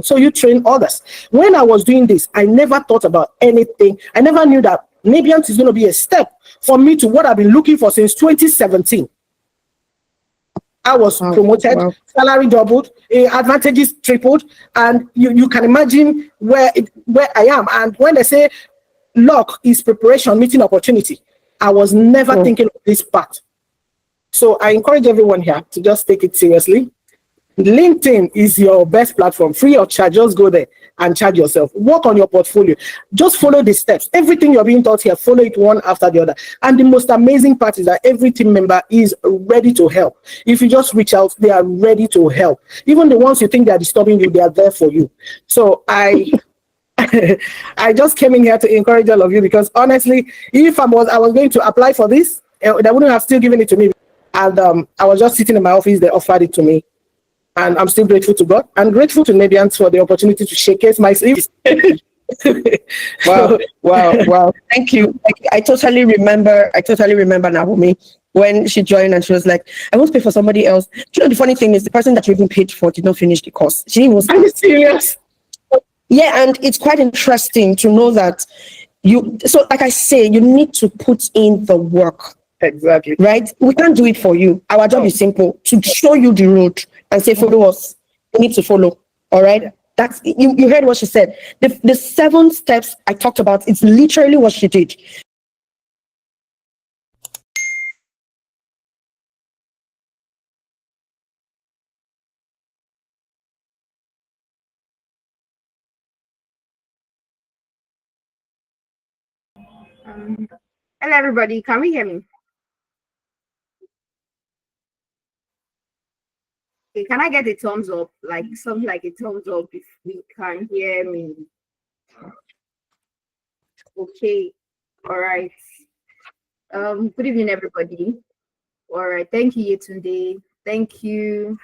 So you train others. When I was doing this, I never thought about anything. I never knew that Nabiant is going to be a step for me to what I've been looking for since 2017. I was promoted, salary doubled, advantages tripled, and you can imagine where I am. And when they say luck is preparation meeting opportunity, I was never thinking of this part. So I encourage everyone here to just take it seriously. LinkedIn is your best platform, free of charge. Just go there and charge yourself. Work on your portfolio. Just follow the steps. Everything you're being taught here, follow it one after the other. And the most amazing part is that every team member is ready to help. If you just reach out, they are ready to help. Even the ones you think they are disturbing you, they are there for you. So I just came in here to encourage all of you, because honestly, if I was going to apply for this, they wouldn't have still given it to me. And I was just sitting in my office, they offered it to me. And I'm still grateful to God and grateful to Nabiant for the opportunity to showcase my sleeves. Wow. Thank you. I totally remember Naomi when she joined and she was like, I won't pay for somebody else. You know, the funny thing is the person that you even paid for did not finish the course. She was serious. Yeah, and it's quite interesting to know that so like I say, you need to put in the work. Exactly. Right? We can't do it for you. Our job is simple, to show you the road and say, follow us. You need to follow. All right? That's you heard what she said. The 7 steps I talked about, it's literally what she did. Hello everybody, can we hear me? Okay, can I get a thumbs up? Like something like a thumbs up if we can hear me. Okay, all right. Good evening everybody. All right, thank you Yetunde. Thank you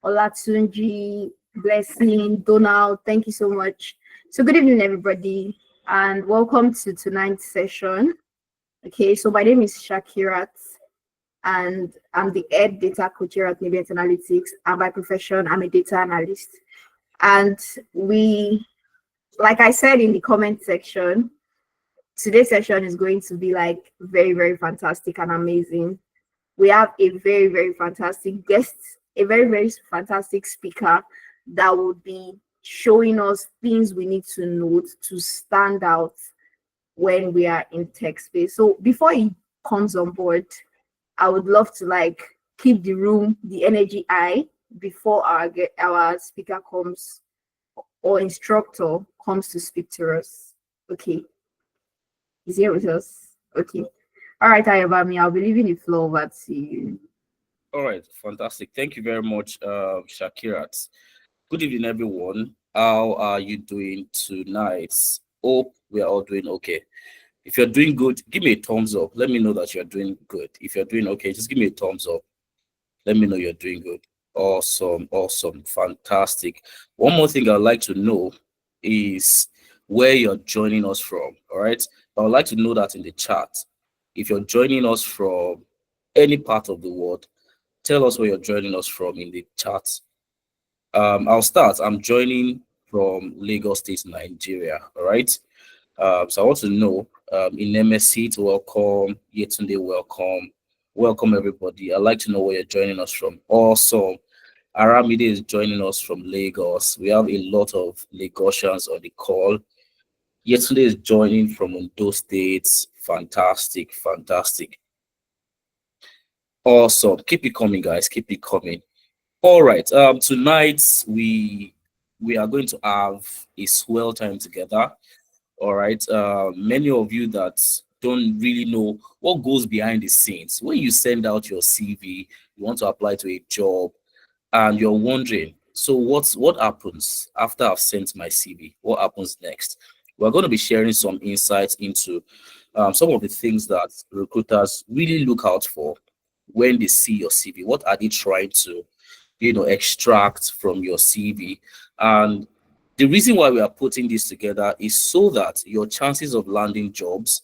Olatunji, Blessing, Donald. Thank you so much. So good evening everybody and welcome to tonight's session. Okay, so my name is Shakirat and I'm the head data coach here at Nabiant Analytics, and by profession I'm a data analyst. And we, like I said in the comment section, today's session is going to be like very, very fantastic and amazing. We have a very, very fantastic guest, a very, very fantastic speaker that will be showing us things we need to note to stand out when we are in tech space. So before he comes on board, I would love to like keep the room, the energy high before our speaker comes or instructor comes to speak to us. Okay. He's here with us. Okay. All right, Ayobami, I'll be leaving the floor over to you. All right, fantastic. Thank you very much, Shakirat. Good evening, everyone. How are you doing tonight? Hope we are all doing okay. If you're doing good, give me a thumbs up. Let me know that you're doing good. If you're doing okay, just give me a thumbs up. Let me know you're doing good. Awesome, fantastic. One more thing I'd like to know is where you're joining us from. All right, I would like to know that in the chat. If you're joining us from any part of the world, tell us where you're joining us from in the chat. I'll start. I'm joining from Lagos State, Nigeria. All right. So I want to know, in MSC, to welcome Yetunde, welcome everybody. I'd like to know where you're joining us from. Also, Aramide is joining us from Lagos. We have a lot of Lagosians on the call. Yetunde is joining from Ondo State. Fantastic. Awesome. Keep it coming, guys. Keep it coming. All right. Tonight we are going to have a swell time together. All right. Many of you that don't really know what goes behind the scenes. When you send out your CV, you want to apply to a job, and you're wondering, so what happens after I've sent my CV? What happens next? We're going to be sharing some insights into some of the things that recruiters really look out for when they see your CV. What are they trying to, extract from your CV? And the reason why we are putting this together is so that your chances of landing jobs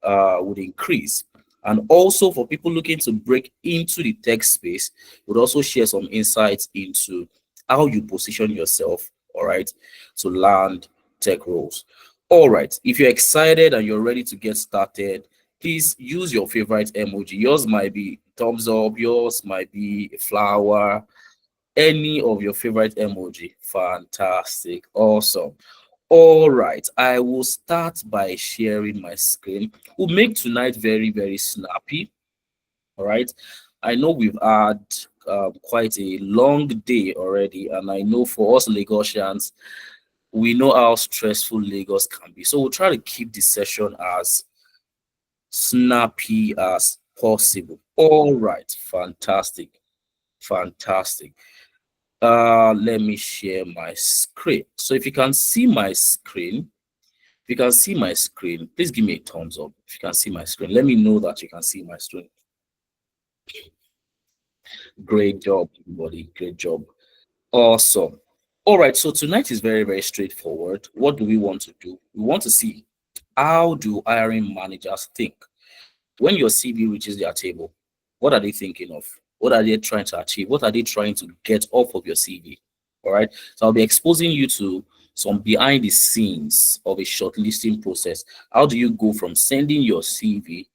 would increase. And also for people looking to break into the tech space, would also share some insights into how you position yourself all right, to land tech roles. All right, if you're excited and you're ready to get started, please use your favorite emoji. Yours might be thumbs up, yours might be a flower, any of your favorite emoji. Fantastic, awesome. All right, I will start by sharing my screen. We'll make tonight very, very snappy. All right, I know we've had quite a long day already, and I know for us Lagosians, we know how stressful Lagos can be. So we'll try to keep the session as snappy as possible. All right, fantastic, fantastic. Let me share my screen. So if you can see my screen, please give me a thumbs up. If you can see my screen, let me know that you can see my screen. Great job, everybody. Great job. Awesome. All right, so tonight is very, very straightforward. What do we want to do? We want to see, how do hiring managers think? When your CV reaches their table, what are they thinking of? What are they trying to achieve? What are they trying to get off of your CV? All right, so I'll be exposing you to some behind the scenes of a shortlisting process. How do you go from sending your CV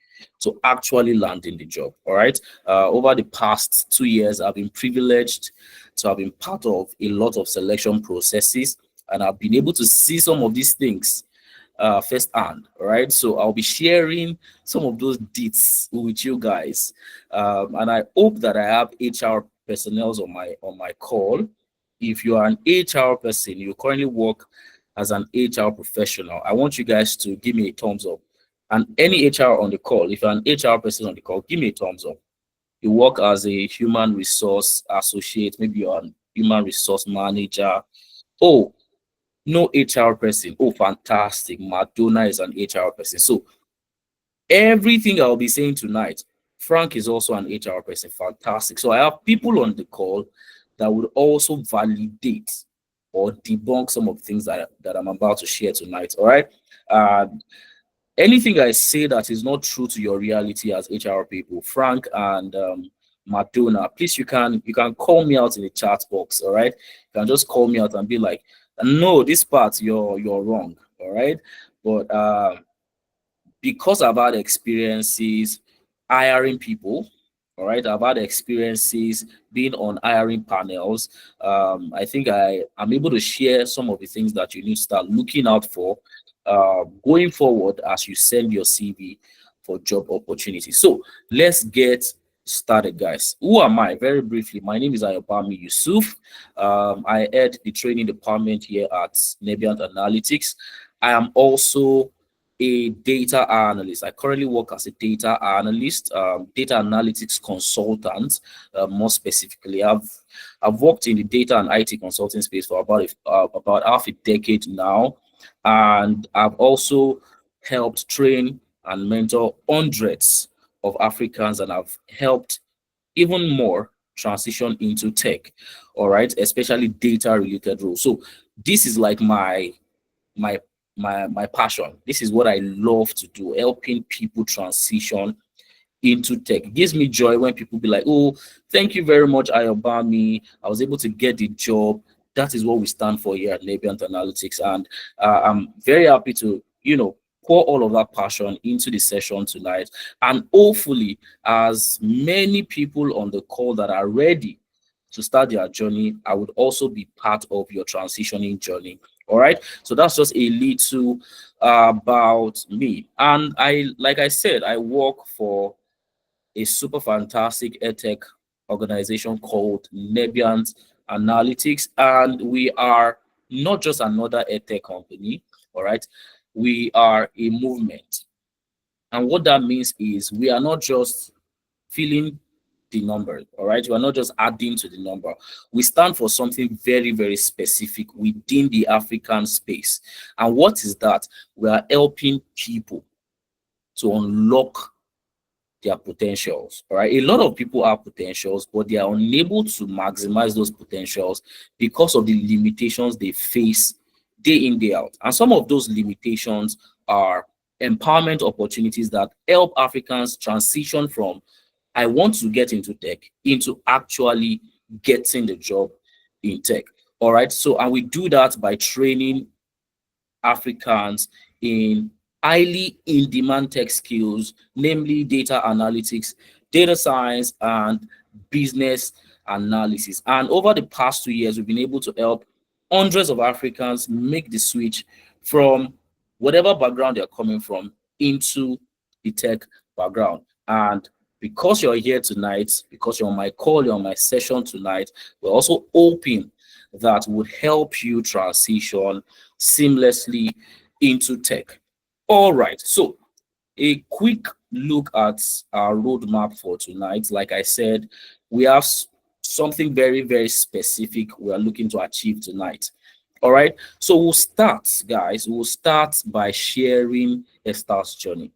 to actually landing the job? All right, over the past 2 years, I've been privileged to have been part of a lot of selection processes, and I've been able to see some of these things firsthand. All right, so I'll be sharing some of those deets with you guys, and I hope that I have HR personnel on my call. If you are an HR person, you currently work as an HR professional, I want you guys to give me a thumbs up. And any HR on the call, if you're an HR person on the call, give me a thumbs up. You work as a human resource associate, maybe you're a human resource manager. Oh, no HR person. Oh, fantastic. Madonna is an HR person. So everything I'll be saying tonight, Frank is also an HR person. Fantastic. So I have people on the call that would also validate or debunk some of the things that I'm about to share tonight. All right. Anything I say that is not true to your reality as HR people, Frank and Madonna, please, you can call me out in the chat box. All right, you can just call me out and be like, no, this part you're wrong. All right, but because I've had experiences hiring people, all right, I've had experiences being on hiring panels. I think I'm able to share some of the things that you need to start looking out for going forward as you send your CV for job opportunities. So let's get started, guys. Who am I? Very briefly, my name is Ayobami Yusuf. I head the training department here at Nebiant Analytics. I am also a data analyst. I currently work as a data analyst, data analytics consultant. More specifically, I've worked in the data and IT consulting space for about half a decade now, and I've also helped train and mentor hundreds of Africans, and I've helped even more transition into tech. All right, especially data related roles. So this is like my passion. This is what I love to do, helping people transition into tech. It gives me joy when people be like, oh, thank you very much, Ayobami. I was able to get the job. That is what we stand for here at Nebiant Analytics. And I'm very happy to, pour all of that passion into the session tonight. And hopefully, as many people on the call that are ready to start their journey, I would also be part of your transitioning journey. All right, so that's just a little about me. And like I said, I work for a super fantastic edtech organization called Nebiant Analytics, and we are not just another edtech company. All right, we are a movement, and what that means is we are not just filling the number. All right, we are not just adding to the number. We stand for something very, very specific within the African space. And what is that? We are helping people to unlock their potentials. All right, a lot of people have potentials, but they are unable to maximize those potentials because of the limitations they face day in, day out. And some of those limitations are empowerment opportunities that help Africans transition from I want to get into tech into actually getting the job in tech. All right. So, and we do that by training Africans in highly in-demand tech skills, namely data analytics, data science, and business analysis. And over the past 2 years, we've been able to help hundreds of Africans make the switch from whatever background they're coming from into the tech background. And because you're here tonight, because you're on my call, you're on my session tonight, we're also hoping that would help you transition seamlessly into tech. All right, so a quick look at our roadmap for tonight. Like I said, we have something very, very specific we are looking to achieve tonight. All right, so we'll start, guys. We'll start by sharing Esther's journey.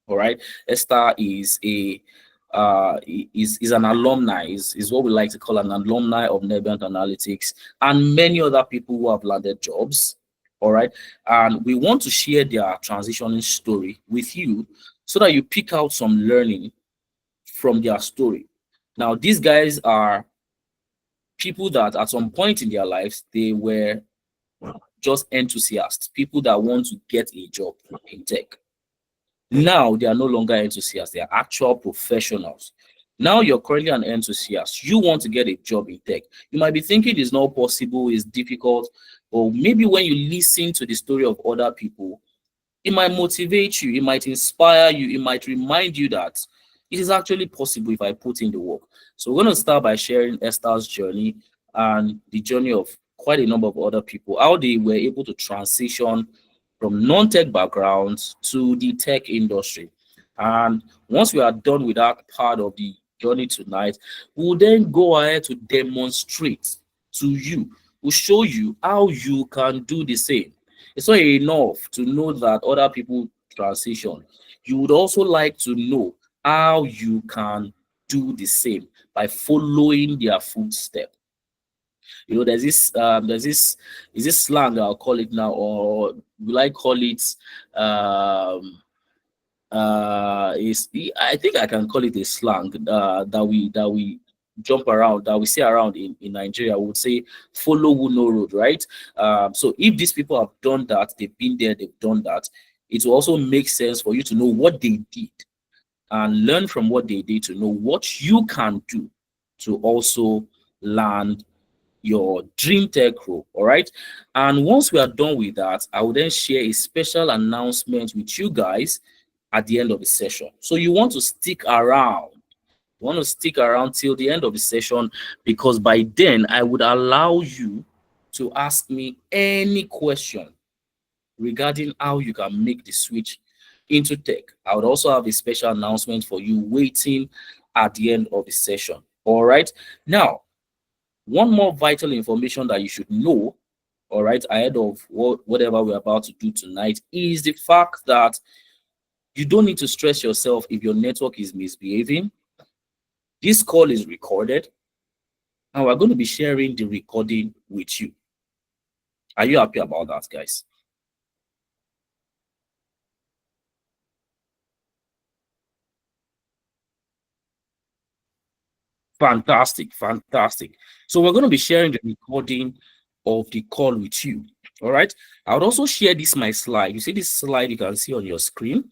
All right, Esther is a is an alumni, is what we like to call an alumni of Nebiant Analytics, and many other people who have landed jobs. All right, and we want to share their transitioning story with you so that you pick out some learning from their story. Now, these guys are people that at some point in their lives they were just enthusiasts, people that want to get a job in tech. Now they are no longer enthusiasts, they are actual professionals. Now you're currently an enthusiast, you want to get a job in tech. You might be thinking it's not possible, it's difficult, or maybe when you listen to the story of other people, it might motivate you, it might inspire you, it might remind you that it is actually possible if I put in the work. So we're going to start by sharing Esther's journey and the journey of quite a number of other people, how they were able to transition from non-tech backgrounds to the tech industry. And once we are done with that part of the journey tonight, we'll then go ahead to demonstrate to you, we'll show you how you can do the same. It's not enough to know that other people transition. You would also like to know how you can do the same by following their footsteps. You know, there's this is this slang I'll call it now, or will I call it is I think I can call it a slang that we jump around, that we see around in Nigeria. We would say follow who no road, right? So if these people have done that, they've been there, they've done that, it will also make sense for you to know what they did and learn from what they did to know what you can do to also land your dream tech role. All right, and once we are done with that, I will then share a special announcement with you guys at the end of the session. So you want to stick around, till the end of the session, because by then I would allow you to ask me any question regarding how you can make the switch into tech. I would also have a special announcement for you waiting at the end of the session. All right, now one more vital information that you should know, all right, ahead of whatever we're about to do tonight, is the fact that you don't need to stress yourself if your network is misbehaving. This call is recorded, and we're going to be sharing the recording with you. Are you happy about that, guys? Fantastic, fantastic. So we're going to be sharing the recording of the call with you. All right. I would also share my slide. You see this slide you can see on your screen,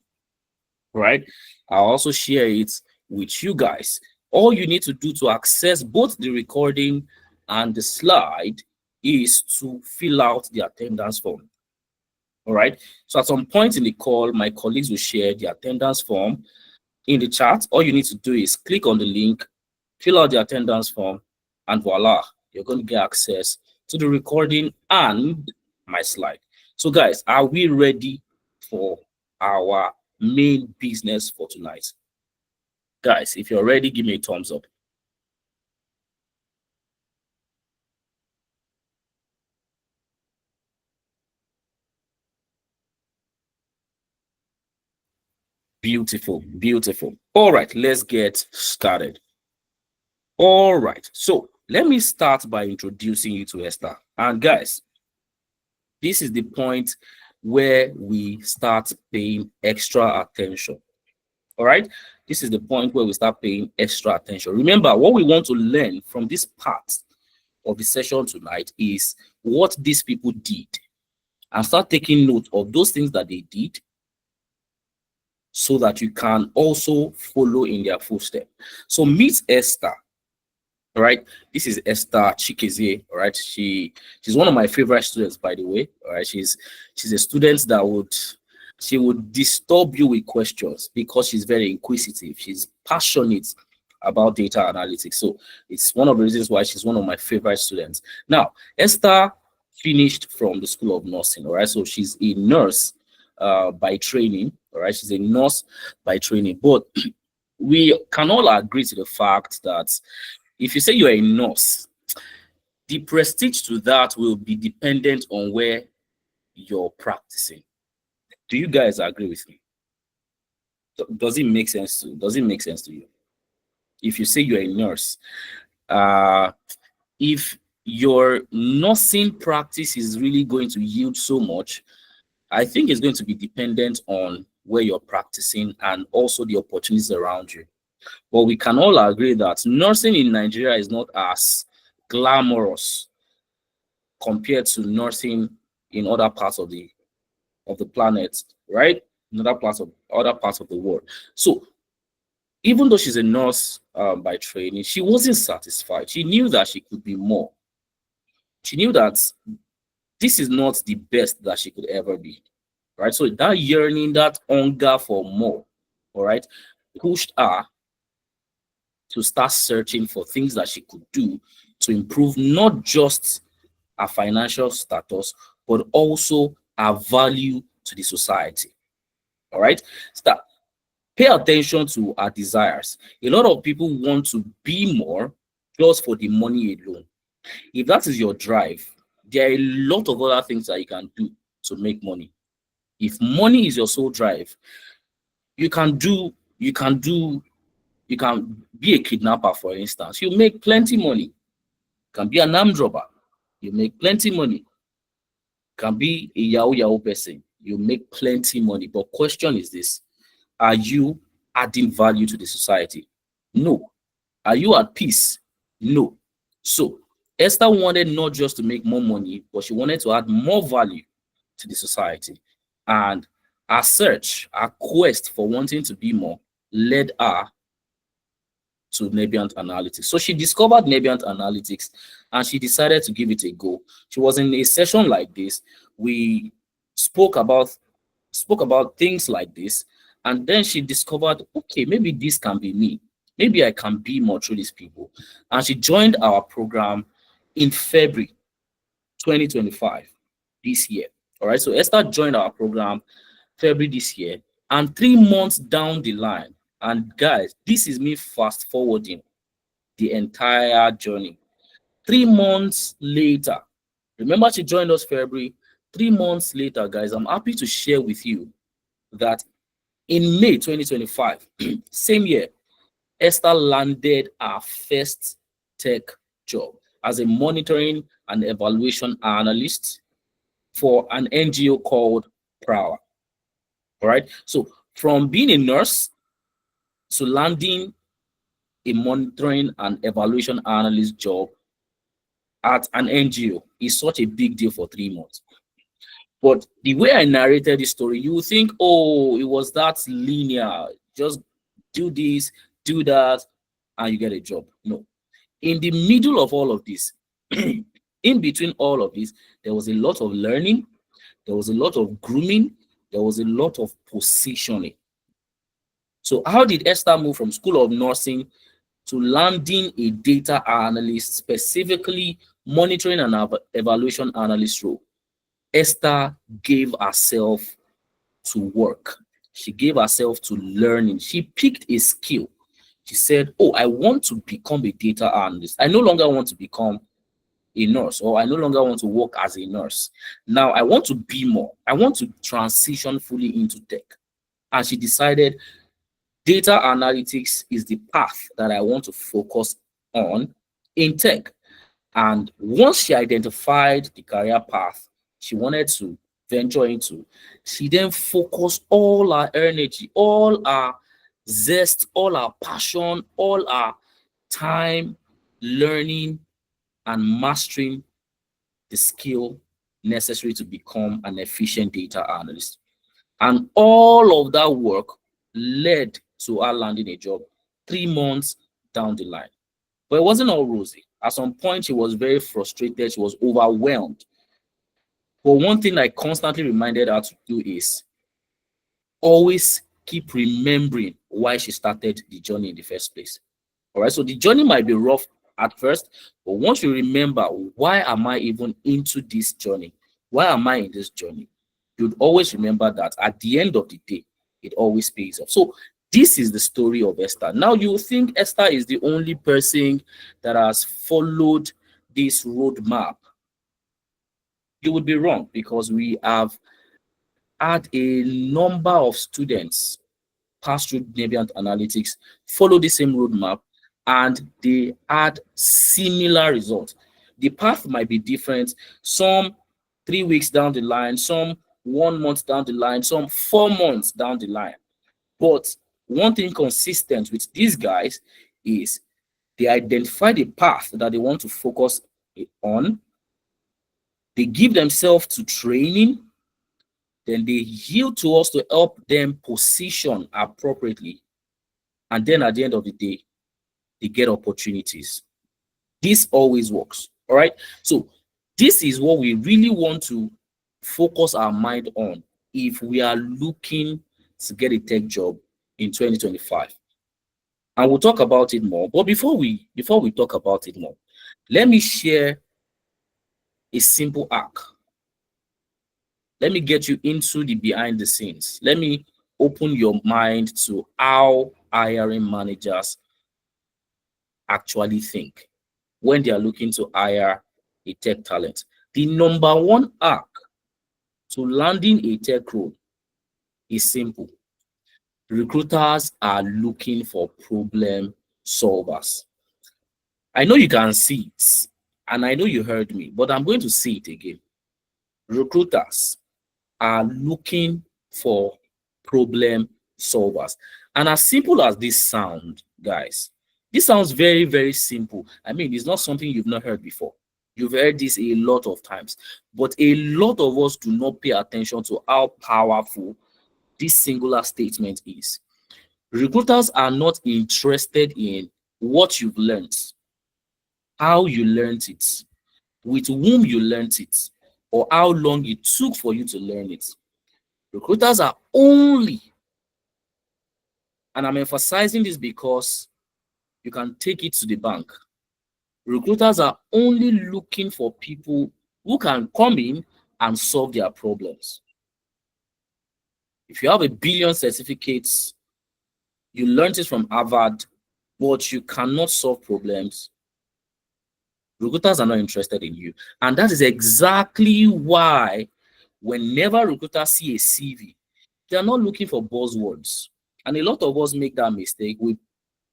right? I'll also share it with you guys. All you need to do to access both the recording and the slide is to fill out the attendance form. All right. So at some point in the call, my colleagues will share the attendance form in the chat. All you need to do is click on the link, fill out the attendance form, and voila, you're going to get access to the recording and my slide. So guys, are we ready for our main business for tonight? Guys, if you're ready, give me a thumbs up. Beautiful, beautiful. All right, let's get started. All right, so let me start by introducing you to Esther. And guys, this is the point where we start paying extra attention. All right, this is the point where we start paying extra attention. Remember, what we want to learn from this part of the session tonight is what these people did, and start taking note of those things that they did so that you can also follow in their footsteps. So meet Esther. All right, this is Esther Chikeze. All right, she's one of my favorite students, by the way. All right, she's a student that would disturb you with questions because she's very inquisitive. She's passionate about data analytics. So it's one of the reasons why she's one of my favorite students. Now, Esther finished from the School of Nursing. All right, so she's a nurse by training. All right, she's a nurse by training. But we can all agree to the fact that if you say you're a nurse, the prestige to that will be dependent on where you're practicing. Do you guys agree with me? Does it make sense to you? If you say you're a nurse, if your nursing practice is really going to yield so much, I think it's going to be dependent on where you're practicing and also the opportunities around you. But we can all agree that nursing in Nigeria is not as glamorous compared to nursing in other parts of the planet, right? In other parts of the world. So even though she's a nurse by training, she wasn't satisfied. She knew that she could be more. She knew that this is not the best that she could ever be, right? So that yearning, that hunger for more, all right, pushed her to start searching for things that she could do to improve not just her financial status, but also her value to the society. All right? Pay attention to our desires. A lot of people want to be more just for the money alone. If that is your drive, there are a lot of other things that you can do to make money. If money is your sole drive, you can be a kidnapper, for instance. You make plenty money. You can be an armed robber. You make plenty money. You can be a yahoo person. You make plenty money. But question is this: are you adding value to the society? No. Are you at peace? No. So Esther wanted not just to make more money, but she wanted to add more value to the society. And our search, our quest for wanting to be more led her to Nebient Analytics. So she discovered Nebient Analytics and she decided to give it a go. She was in a session like this. We spoke about things like this, and then she discovered, okay, maybe this can be me. Maybe I can be more through these people. And she joined our program in February 2025, this year. All right, so Esther joined our program February this year, and 3 months down the line, and guys, this is me fast forwarding the entire journey. 3 months later, remember she joined us February. 3 months later, guys, I'm happy to share with you that in May 2025, same year, Esther landed our first tech job as a monitoring and evaluation analyst for an NGO called Prower. All right. So from being a nurse to landing a monitoring and evaluation analyst job at an NGO is such a big deal for 3 months. But the way I narrated this story, you would think, oh, it was that linear. Just do this, do that, and you get a job. No. In the middle of all of this, in between all of this, there was a lot of learning, there was a lot of grooming, there was a lot of positioning. So how did Esther move from School of Nursing to landing a data analyst, specifically monitoring and evaluation analyst role? Esther gave herself to work. She gave herself to learning. She picked a skill. She said, oh, I want to become a data analyst. I no longer want to become a nurse, or I no longer want to work as a nurse. Now I want to be more. I want to transition fully into tech. And she decided data analytics is the path that I want to focus on in tech. And once she identified the career path she wanted to venture into, she then focused all her energy, all her zest, all her passion, all her time, learning, and mastering the skill necessary to become an efficient data analyst. And all of that work led to her landing a job 3 months down the line. But it wasn't all rosy. At some point, she was very frustrated. She was overwhelmed. But one thing I constantly reminded her to do is always keep remembering why she started the journey in the first place. All right, so the journey might be rough at first, but once you remember, why am I even into this journey? Why am I in this journey? You'd always remember that at the end of the day, it always pays off. So this is the story of Esther. Now you think Esther is the only person that has followed this roadmap. You would be wrong, because we have had a number of students pass through Nebient Analytics, follow the same roadmap, and they had similar results. The path might be different. Some 3 weeks down the line, some 1 month down the line, some 4 months down the line. But one thing consistent with these guys is they identify the path that they want to focus on. They give themselves to training. Then they yield to us to help them position appropriately. And then at the end of the day, they get opportunities. This always works. All right. So this is what we really want to focus our mind on if we are looking to get a tech job in 2025. And we'll talk about it more. But before we talk about it more, let me share a simple hack. Let me get you into the behind the scenes. Let me open your mind to how hiring managers actually think when they are looking to hire a tech talent. The number one hack to landing a tech role is simple. Recruiters are looking for problem solvers. I know you can see it, and I know you heard me, but I'm going to say it again. Recruiters are looking for problem solvers. And as simple as this sounds, guys, this sounds very, very simple. I mean, it's not something you've not heard before. You've heard this a lot of times, but a lot of us do not pay attention to how powerful this singular statement is. Recruiters are not interested in what you've learned, how you learned it, with whom you learned it, or how long it took for you to learn it. Recruiters are only, and I'm emphasizing this because you can take it to the bank. Recruiters are only looking for people who can come in and solve their problems. If you have 1 billion certificates, you learned it from Harvard, but you cannot solve problems, recruiters are not interested in you. And that is exactly why whenever recruiters see a CV, they are not looking for buzzwords. And a lot of us make that mistake. We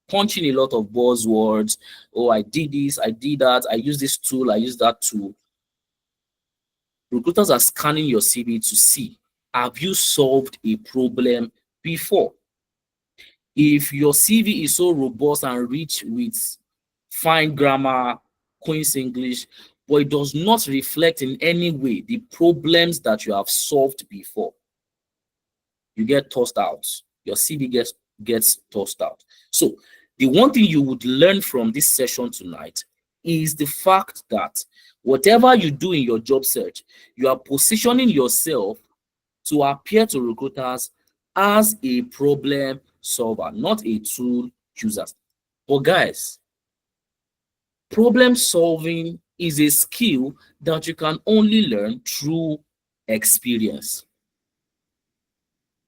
punch in a lot of buzzwords. Oh, I did this, I did that, I use this tool, I use that tool. Recruiters are scanning your CV to see, have you solved a problem before? If your CV is so robust and rich with fine grammar, Queen's English, but it does not reflect in any way the problems that you have solved before, you get tossed out. Your CV gets tossed out. So the one thing you would learn from this session tonight is the fact that whatever you do in your job search, you are positioning yourself to appear to recruiters as a problem solver, not a tool user. But guys, problem solving is a skill that you can only learn through experience.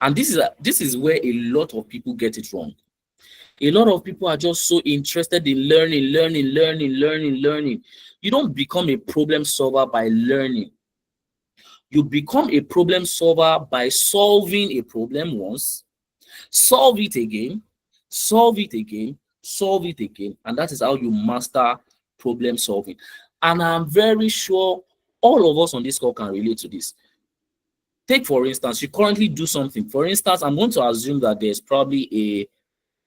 And this is where a lot of people get it wrong. A lot of people are just so interested in learning. You don't become a problem solver by learning. You become a problem solver by solving a problem once, solve it again, and that is how you master problem solving. And I'm very sure all of us on this call can relate to this. Take, for instance, you currently do something. For instance, I'm going to assume that there's probably a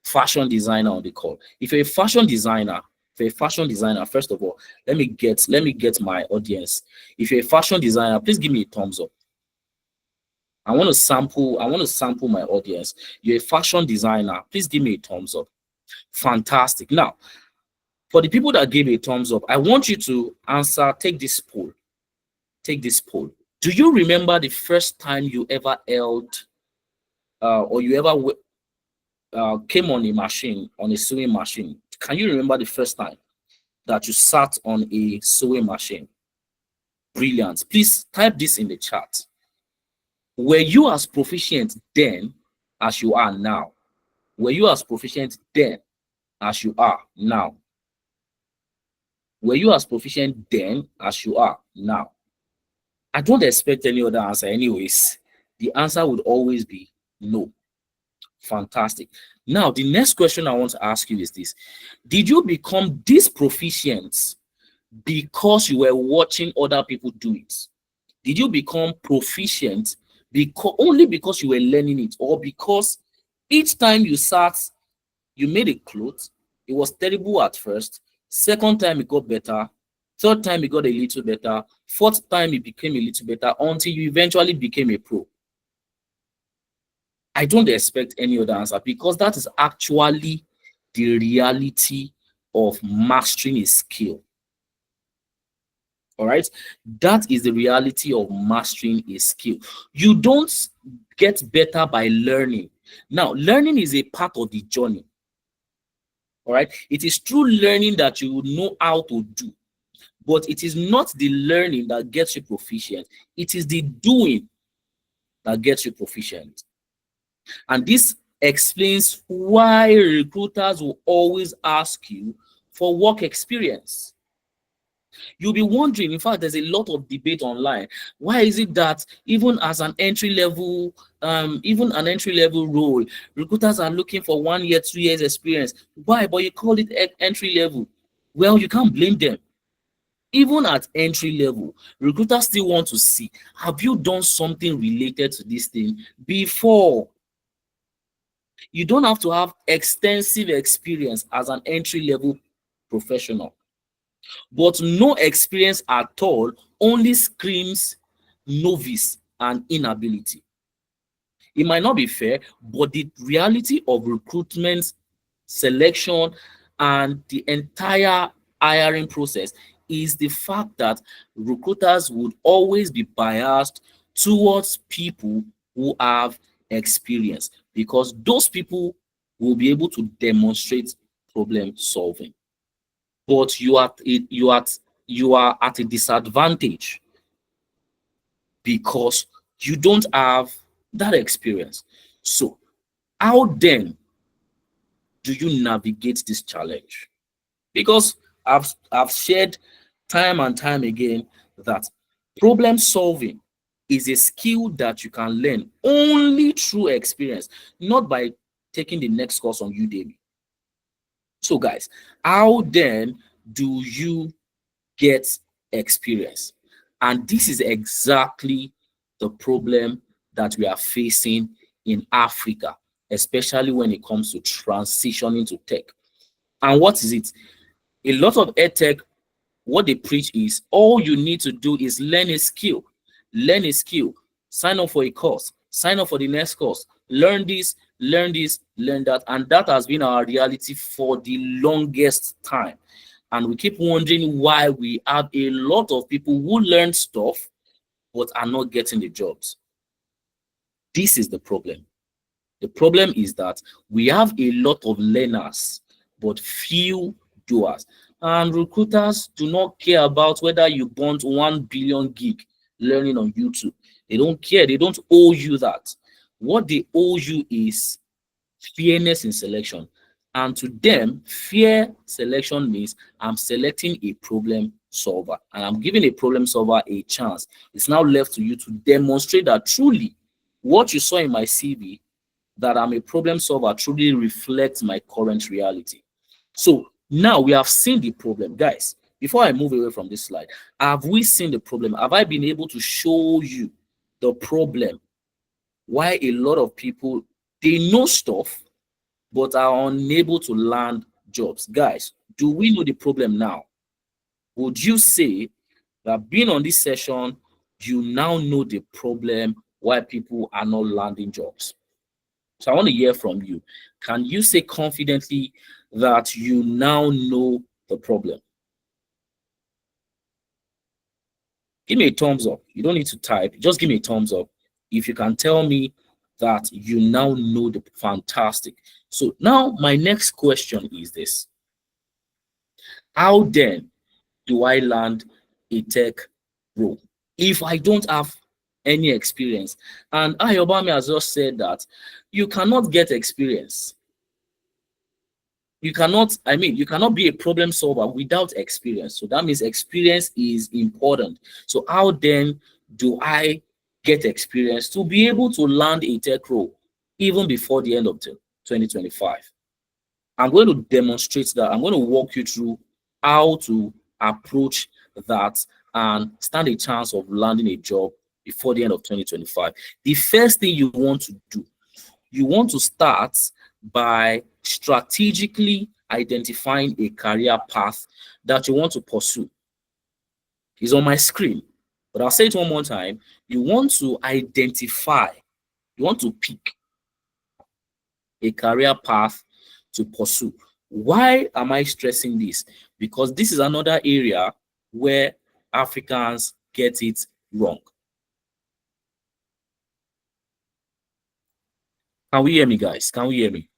fashion designer on the call. If you're a fashion designer, For a fashion designer, first of all, let me get my audience. If you're a fashion designer, please give me a thumbs up. I want to sample my audience. You're a fashion designer, please give me a thumbs up. Fantastic. Now, for the people that gave a thumbs up, I want you to answer, take this poll. Take this poll. Do you remember the first time you ever held or you ever came on a machine, on a sewing machine? Can you remember the first time that you sat on a sewing machine? Brilliant. Please type this in the chat. Were you as proficient then as you are now? Were you as proficient then as you are now? Were you as proficient then as you are now? I don't expect any other answer anyways. The answer would always be no. Fantastic. Now, the next question I want to ask you is this. Did you become this proficient because you were watching other people do it? Did you become proficient only because you were learning it, or because each time you sat, you made a cloth, it was terrible at first, second time it got better, third time it got a little better, fourth time it became a little better, until you eventually became a pro? I don't expect any other answer, because that is actually the reality of mastering a skill. All right, that is the reality of mastering a skill. You don't get better by learning. Now, learning is a part of the journey. All right, it is through learning that you know how to do, but it is not the learning that gets you proficient. It is the doing that gets you proficient. And this explains why recruiters will always ask you for work experience. You'll be wondering, in fact, there's a lot of debate online. Why is it that even as an entry-level role, recruiters are looking for 1 year, 2 years experience? Why? But you call it entry level. Well, you can't blame them. Even at entry level, recruiters still want to see, have you done something related to this thing before? You don't have to have extensive experience as an entry-level professional. But no experience at all only screams novice and inability. It might not be fair, but the reality of recruitment, selection, and the entire hiring process is the fact that recruiters would always be biased towards people who have experience, because those people will be able to demonstrate problem solving. But you are at a disadvantage because you don't have that experience. So how then do you navigate this challenge? Because I've shared time and time again that problem solving is a skill that you can learn only through experience, not by taking the next course on Udemy. So guys, how then do you get experience? And this is exactly the problem that we are facing in Africa, especially when it comes to transitioning to tech. And what is it? A lot of edtech, what they preach is all you need to do is learn a skill. Learn a skill. Sign up for a course. Sign up for the next course. Learn this, learn that. And that has been our reality for the longest time. And we keep wondering why we have a lot of people who learn stuff but are not getting the jobs. This is the problem. The problem is that we have a lot of learners but few doers. And recruiters do not care about whether you burnt 1 billion gig learning on YouTube. They don't care. They don't owe you that. What they owe you is fairness in selection. And to them, fair selection means I'm selecting a problem solver and I'm giving a problem solver a chance. It's now left to you to demonstrate that truly what you saw in my CV, that I'm a problem solver, truly reflects my current reality. So now we have seen the problem. Guys, before I move away from this slide, have we seen the problem? Have I been able to show you the problem? Why a lot of people, they know stuff, but are unable to land jobs. Guys, do we know the problem now? Would you say that being on this session, you now know the problem why people are not landing jobs? So I want to hear from you. Can you say confidently that you now know the problem? Give me a thumbs up. You don't need to type. Just give me a thumbs up if you can tell me that you now know the fantastic. So now my next question is this. How then do I land a tech role if I don't have any experience? And Ayobami has just said that you cannot get experience. You cannot be a problem solver without experience. So that means experience is important. So how then do I get experience to be able to land a tech role even before the end of 2025? I'm going to demonstrate that. I'm going to walk you through how to approach that and stand a chance of landing a job before the end of 2025. The first thing you want to do, you want to start by strategically identifying a career path that you want to pursue. It's on my screen, but I'll say it one more time. You want to identify, you want to pick a career path to pursue. Why am I stressing this? Because this is another area where Africans get it wrong. Can we hear me, guys? Can we hear me?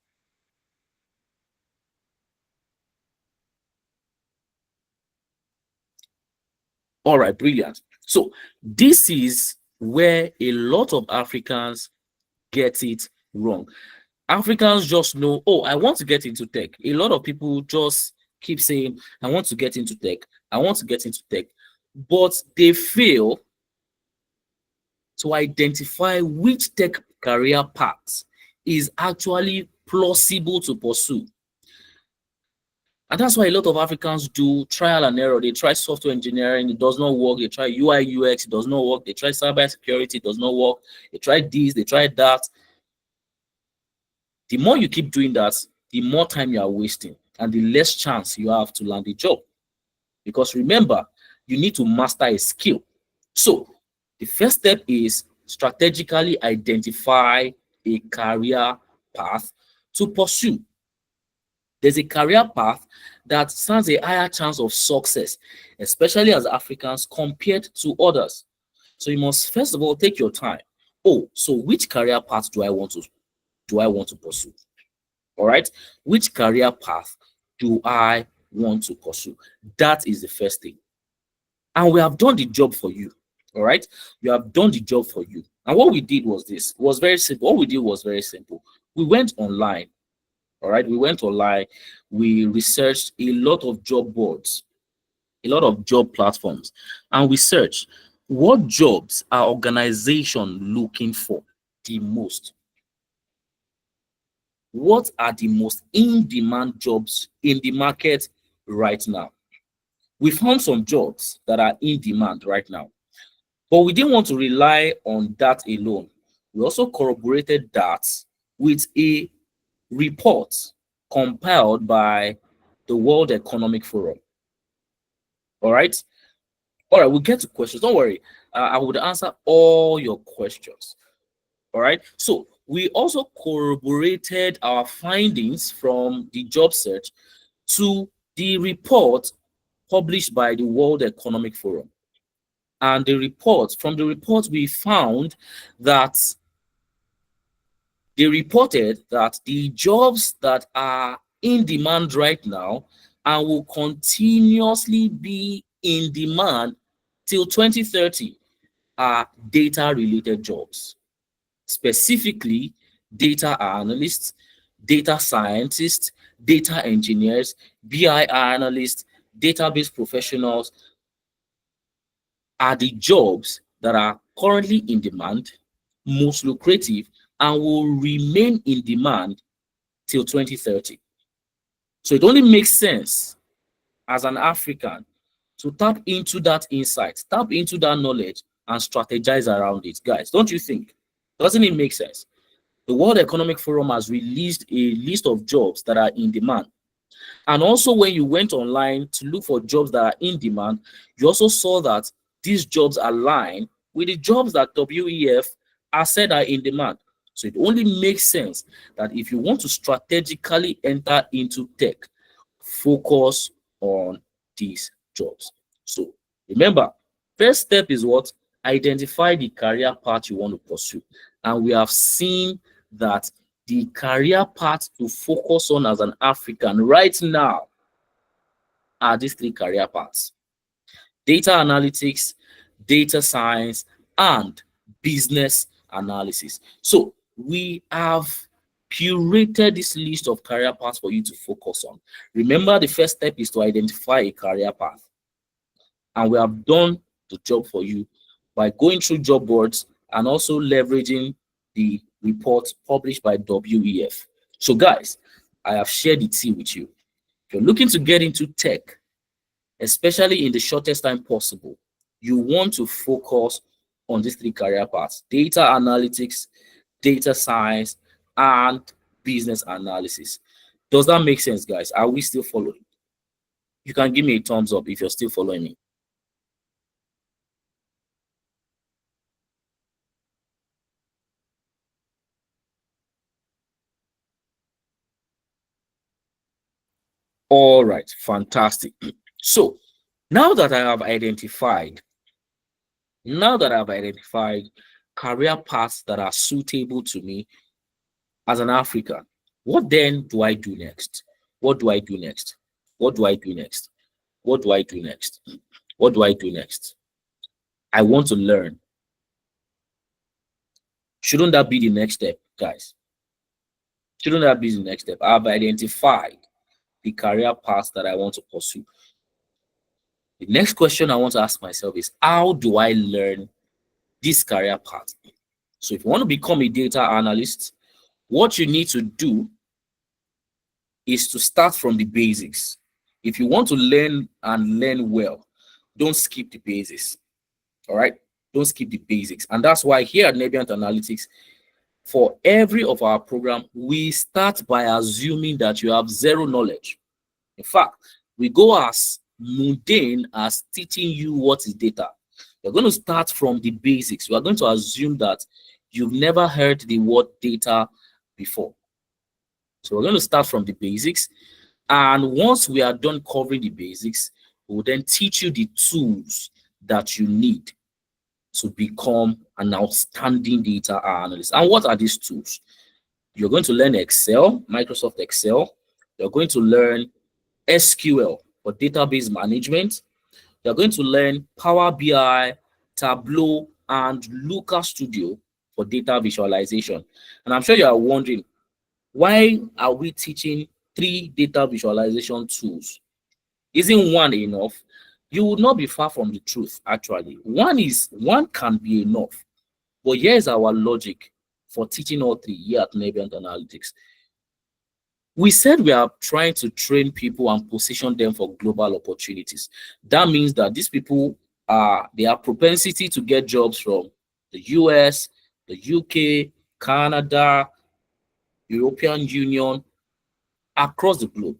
All right, brilliant. So this is where a lot of Africans get it wrong. Africans just know, oh, I want to get into tech. A lot of people just keep saying, I want to get into tech. I want to get into tech. But they fail to identify which tech career path is actually plausible to pursue. And that's why a lot of Africans do trial and error. They try software engineering, it does not work. They try UI, UX, it does not work. They try cybersecurity, it does not work. They try this, they try that. The more you keep doing that, the more time you are wasting and the less chance you have to land a job. Because remember, you need to master a skill. So the first step is strategically identify a career path to pursue. There's a career path that stands a higher chance of success, especially as Africans compared to others. So you must first of all take your time. Oh, so which career path do I want to pursue? All right, which career path do I want to pursue? That is the first thing. And we have done the job for you. All right, we have done the job for you. And what we did was this. It was very simple. What we did was very simple. We went online. All right, we went online. We researched a lot of job boards, a lot of job platforms, and we searched what jobs are organizations looking for the most. What are the most in-demand jobs in the market right now? We found some jobs that are in demand right now, but we didn't want to rely on that alone. We also corroborated that with a report compiled by the World Economic Forum. All right, we'll get to questions. Don't worry, I would answer all your questions. All right, so we also corroborated our findings from the job search to the report published by the World Economic Forum. And from the report, we found that they reported that the jobs that are in demand right now and will continuously be in demand till 2030 are data-related jobs. Specifically, data analysts, data scientists, data engineers, BI analysts, database professionals are the jobs that are currently in demand, most lucrative, and will remain in demand till 2030. So it only makes sense as an African to tap into that insight, tap into that knowledge, and strategize around it. Guys, don't you think? Doesn't it make sense? The World Economic Forum has released a list of jobs that are in demand. And also, when you went online to look for jobs that are in demand, you also saw that these jobs align with the jobs that WEF has said are in demand. So it only makes sense that if you want to strategically enter into tech, focus on these jobs. So remember, first step is what? Identify the career path you want to pursue. And we have seen that the career path to focus on as an African right now are these three career paths: data analytics, data science, and business analysis. So we have curated this list of career paths for you to focus on. Remember, the first step is to identify a career path. And we have done the job for you by going through job boards and also leveraging the reports published by WEF. So guys, I have shared the tea with you. If you're looking to get into tech, especially in the shortest time possible, you want to focus on these three career paths: data analytics, data science, and business analysis. Does that make sense, guys? Are we still following? You can give me a thumbs up if you're still following me. All right, fantastic. So now that I have identified career paths that are suitable to me as an African, what then do I do next? What do I do next? What do I do next? What do I do next? What do I do next? I want to learn. Shouldn't that be the next step, guys? Shouldn't that be the next step? I've identified the career paths that I want to pursue. The next question I want to ask myself is, how do I learn this career path? So if you want to become a data analyst, what you need to do is to start from the basics. If you want to learn and learn well, don't skip the basics. All right? Don't skip the basics. And that's why here at Nebiant Analytics, for every of our program, we start by assuming that you have zero knowledge. In fact, we go as mundane as teaching you what is data. You're going to start from the basics. We are going to assume that you've never heard the word data before. So we're going to start from the basics. And once we are done covering the basics, we'll then teach you the tools that you need to become an outstanding data analyst. And what are these tools? You're going to learn Excel, Microsoft Excel. You're going to learn SQL for database management. You're going to learn Power BI, Tableau, and Looker Studio for data visualization. And I'm sure you are wondering, why are we teaching 3 data visualization tools? Isn't one enough? You would not be far from the truth, actually. One can be enough. But here's our logic for teaching all 3 here at Nebiant Analytics. We said we are trying to train people and position them for global opportunities. That means that these people their propensity to get jobs from the US, the UK, Canada, European Union, across the globe.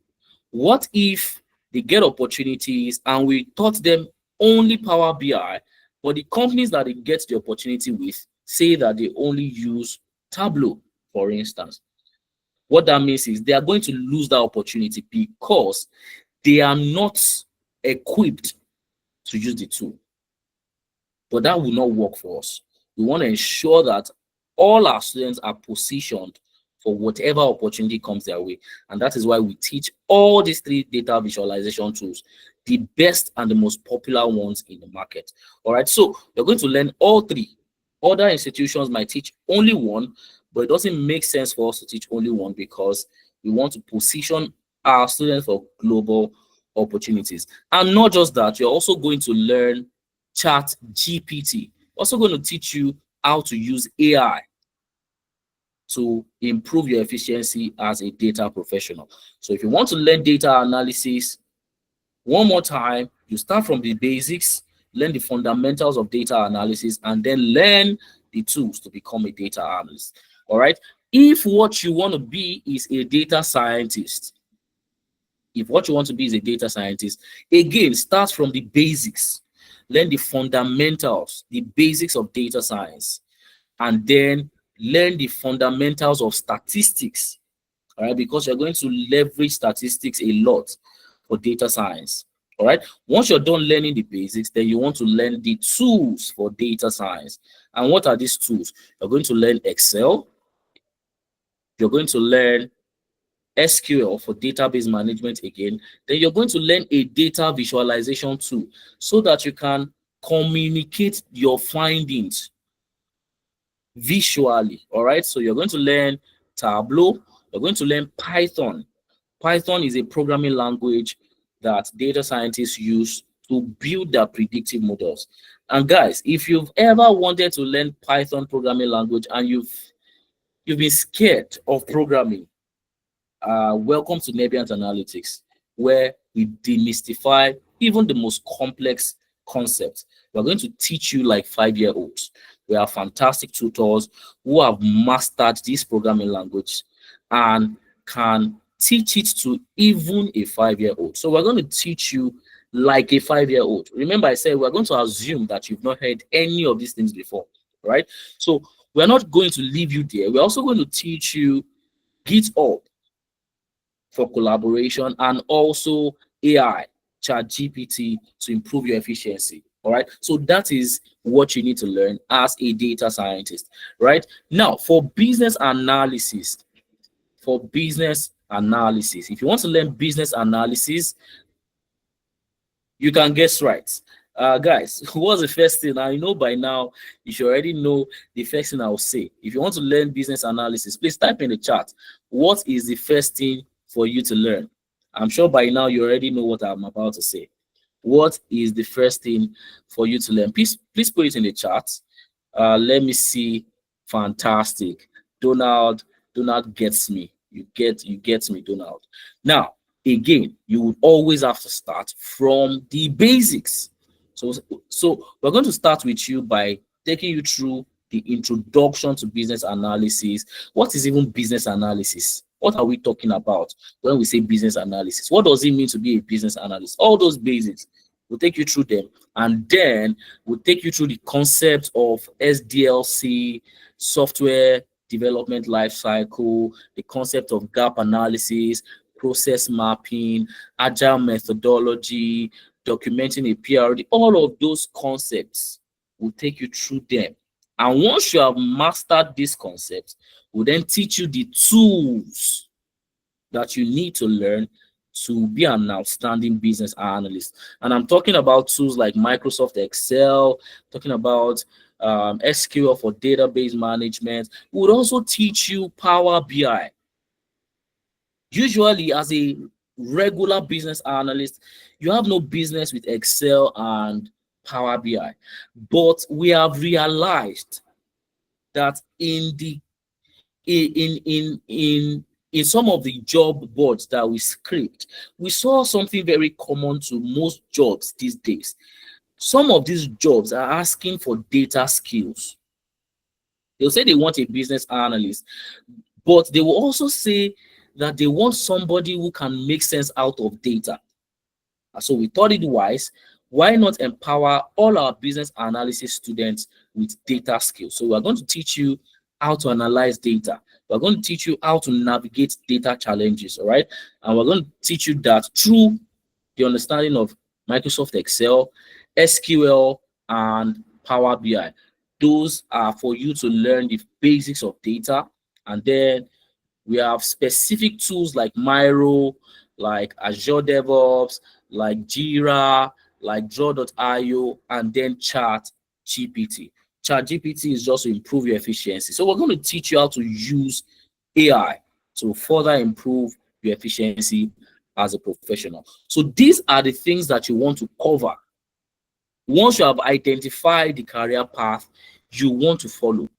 What if they get opportunities and we taught them only Power BI, but the companies that they get the opportunity with say that they only use Tableau, for instance? What that means is they are going to lose that opportunity because they are not equipped to use the tool. But that will not work for us. We want to ensure that all our students are positioned for whatever opportunity comes their way. And that is why we teach all these 3 data visualization tools, the best and the most popular ones in the market. All right, so you're going to learn all 3. Other institutions might teach only one, but it doesn't make sense for us to teach only one because we want to position our students for global opportunities. And not just that, you're also going to learn Chat GPT. Also going to teach you how to use AI to improve your efficiency as a data professional. So if you want to learn data analysis, one more time, you start from the basics, learn the fundamentals of data analysis, and then learn the tools to become a data analyst. All right. If what you want to be is a data scientist, If what you want to be is a data scientist, again, start from the basics. Learn the fundamentals, the basics of data science, and then learn the fundamentals of statistics. All right, because you're going to leverage statistics a lot for data science. All right, once you're done learning the basics, then you want to learn the tools for data science. And what are these tools? You're going to learn Excel, you're going to learn SQL for database management again. Then you're going to learn a data visualization tool so that you can communicate your findings visually. All right, so you're going to learn Tableau, you're going to learn Python. Python is a programming language that data scientists use to build their predictive models. And guys, if you've ever wanted to learn Python programming language and you've been scared of programming, welcome to Nebiant Analytics, where we demystify even the most complex concepts. We're going to teach you like 5-year-olds. We have fantastic tutors who have mastered this programming language and can teach it to even a 5-year-old. So we're going to teach you like a 5-year-old. Remember, I said we're going to assume that you've not heard any of these things before, right? So we're not going to leave you there. We're also going to teach you GitHub for collaboration and also AI, ChatGPT, to improve your efficiency. All right, so that is what you need to learn as a data scientist. Right now, for business analysis, if you want to learn business analysis, you can guess right. Guys, what's the first thing? I know by now you should already know the first thing I'll say. If you want to learn business analysis, please type in the chat. What is the first thing for you to learn? I'm sure by now you already know what I'm about to say. What is the first thing for you to learn? Please put it in the chat. Let me see. Fantastic. Donald gets me. You get me, Donald. Now, again, you would always have to start from the basics. So we're going to start with you by taking you through the introduction to business analysis. What is even business analysis? What are we talking about when we say business analysis? What does it mean to be a business analyst? All those basics, we'll take you through them. And then we'll take you through the concept of SDLC, software development lifecycle, the concept of gap analysis, process mapping, agile methodology, documenting a PRD. All of those concepts, we'll take you through them. And once you have mastered these concepts, we'll then teach you the tools that you need to learn to be an outstanding business analyst. And I'm talking about tools like Microsoft Excel, talking about SQL for database management. We would also teach you Power BI. Usually, as a regular business analyst, you have no business with Excel and Power BI. But we have realized that in some of the job boards that we scraped, we saw something very common to most jobs these days. Some of these jobs are asking for data skills. They'll say they want a business analyst, but they will also say that they want somebody who can make sense out of data. So we thought it wise, why not empower all our business analysis students with data skills? So we're going to teach you how to analyze data. We're going to teach you how to navigate data challenges, all right? And we're going to teach you that through the understanding of Microsoft Excel, SQL, and Power BI. Those are for you to learn the basics of data. And then we have specific tools like Miro, like Azure DevOps, like Jira, like Draw.io, and then ChatGPT. ChatGPT is just to improve your efficiency. So we're going to teach you how to use AI to further improve your efficiency as a professional. So these are the things that you want to cover. Once you have identified the career path you want to follow.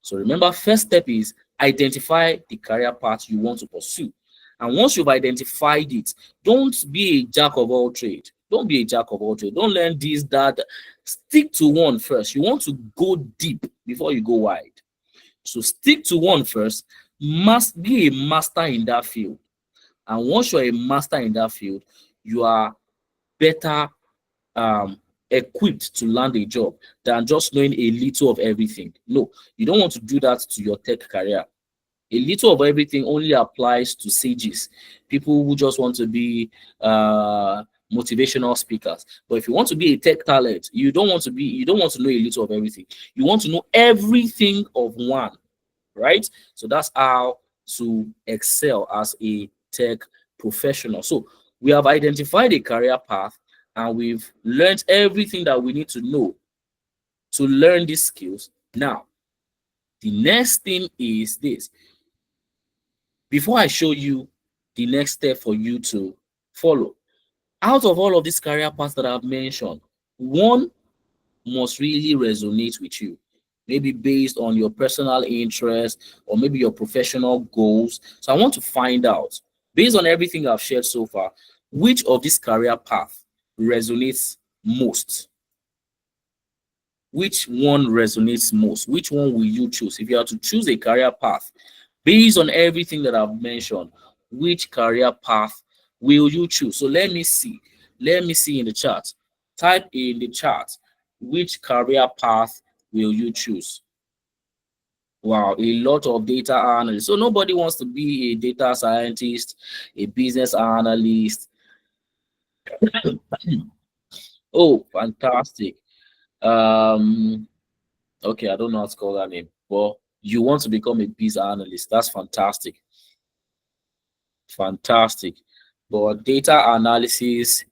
So remember, first step is identify the career path you want to pursue. And once you've identified it, don't be a jack of all trades. Don't be a jack of all trades. Don't learn this, that. Stick to one first. You want to go deep before you go wide. So stick to one first. Must be a master in that field. And once you're a master in that field, you are better equipped to land a job than just knowing a little of everything. No, you don't want to do that to your tech career. A little of everything only applies to sages, people who just want to be motivational speakers. But if you want to be a tech talent, you don't want to know a little of everything. You want to know everything of one, right? So that's how to excel as a tech professional. So we have identified a career path and we've learned everything that we need to know to learn these skills. Now, the next thing is this. Before I show you the next step for you to follow, out of all of these career paths that I've mentioned, one must really resonate with you, maybe based on your personal interest or maybe your professional goals. So I want to find out, based on everything I've shared so far, which of this career path resonates most. Which one resonates most? Which one will you choose? If you are to choose a career path based on everything that I've mentioned, which career path will you choose? So let me see. Let me see in the chat. Type in the chat, which career path will you choose? Wow, a lot of data analysts. So nobody wants to be a data scientist, a business analyst. Oh, fantastic. Okay, I don't know how to call that name, but you want to become a business analyst. That's fantastic. Fantastic. But data analysis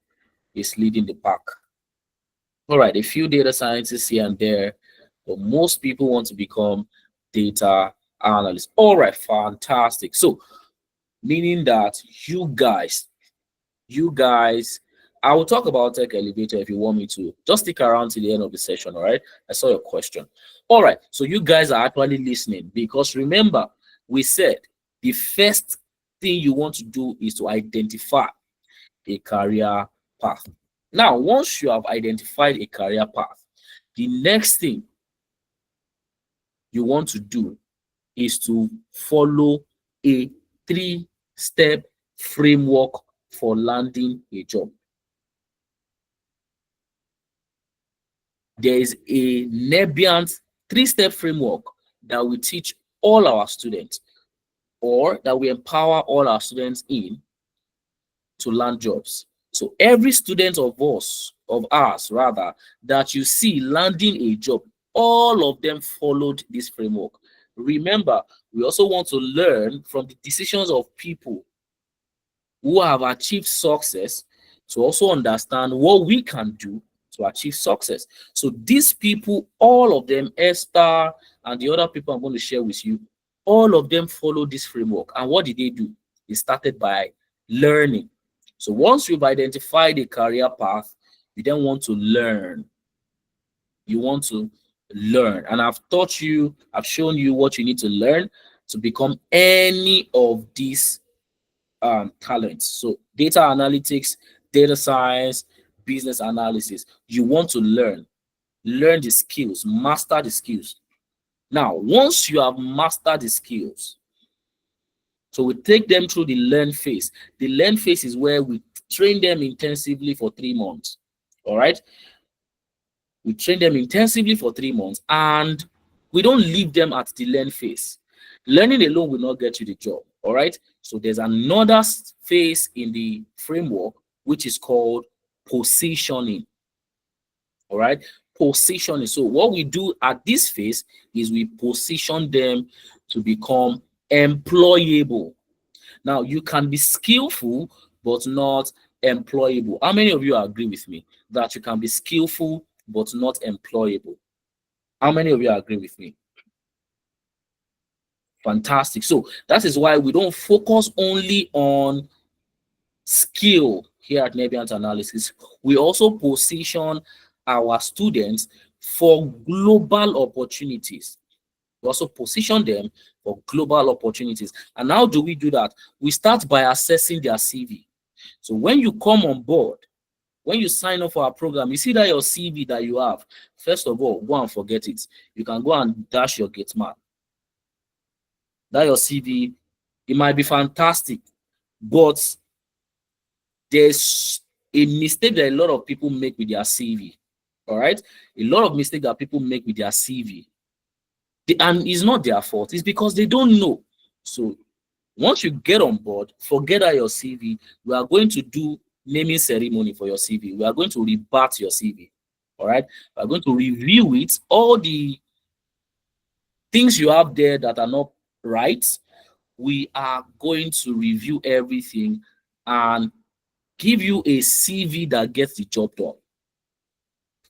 is leading the pack. All right, a few data scientists here and there, but most people want to become data analysts. All right, fantastic. So, meaning that you guys, I will talk about Tech Elevator if you want me to. Just stick around till the end of the session, all right? I saw your question. All right, so you guys are actually listening because remember, we said the first thing you want to do is to identify a career path. Now, once you have identified a career path, the next thing you want to do is to follow a 3-step framework for landing a job. There is a Nebbiant 3-step framework that we teach all our students, or that we empower all our students in to land jobs. So every student of ours, that you see landing a job, all of them followed this framework. Remember, we also want to learn from the decisions of people who have achieved success to also understand what we can do to achieve success. So these people, all of them, Esther and the other people I'm going to share with you, all of them follow this framework. And what did they do? They started by learning. So once you've identified a career path, you then want to learn. You want to learn. And I've taught you, I've shown you what you need to learn to become any of these talents. So data analytics, data science, business analysis. You want to learn the skills, master the skills. Now, once you have mastered the skills, so we take them through the learn phase. The learn phase is where we train them intensively for 3 months. All right. We train them intensively for 3 months and we don't leave them at the learn phase. Learning alone will not get you the job. All right. So there's another phase in the framework, which is called positioning. All right. Positioning. So what we do at this phase is we position them to become employable. Now, you can be skillful, but not employable. How many of you agree with me that you can be skillful, but not employable? How many of you agree with me? Fantastic. So that is why we don't focus only on skill here at Nebbiant Analysis. We also position our students for global opportunities. We also position them for global opportunities. And how do we do that? We start by assessing their CV. So when you come on board, when you sign up for our program, you see that your CV that you have, first of all, go and forget it. You can go and dash your gate man. That your CV, it might be fantastic, But there's a mistake that a lot of people make with their CV. All right, a lot of mistakes that people make with their CV, and it's not their fault. It's because they don't know. So once you get on board, forget that your CV. We are going to do naming ceremony for your CV. We are going to rebut your CV. All right, we are going to review it. All the things you have there that are not right, we are going to review everything and give you a CV that gets the job done.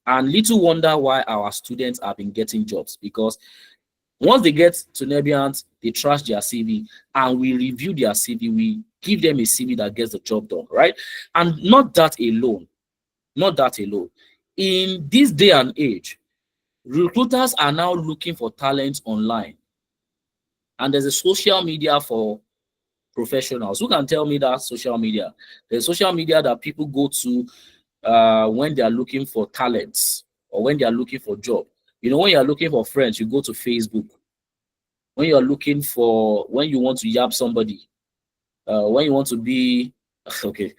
And little wonder why our students have been getting jobs, because once they get to Nebiant, they trash their CV and we review their CV. We give them a CV that gets the job done, right? And not that alone. In this day and age, recruiters are now looking for talent online. And there's a social media for professionals. Who can tell me that social media? There's social media that people go to when they are looking for talents or when they are looking for job. You know, when you are looking for friends, you go to Facebook. When you are looking for, when you want to yab somebody, when you want to be okay,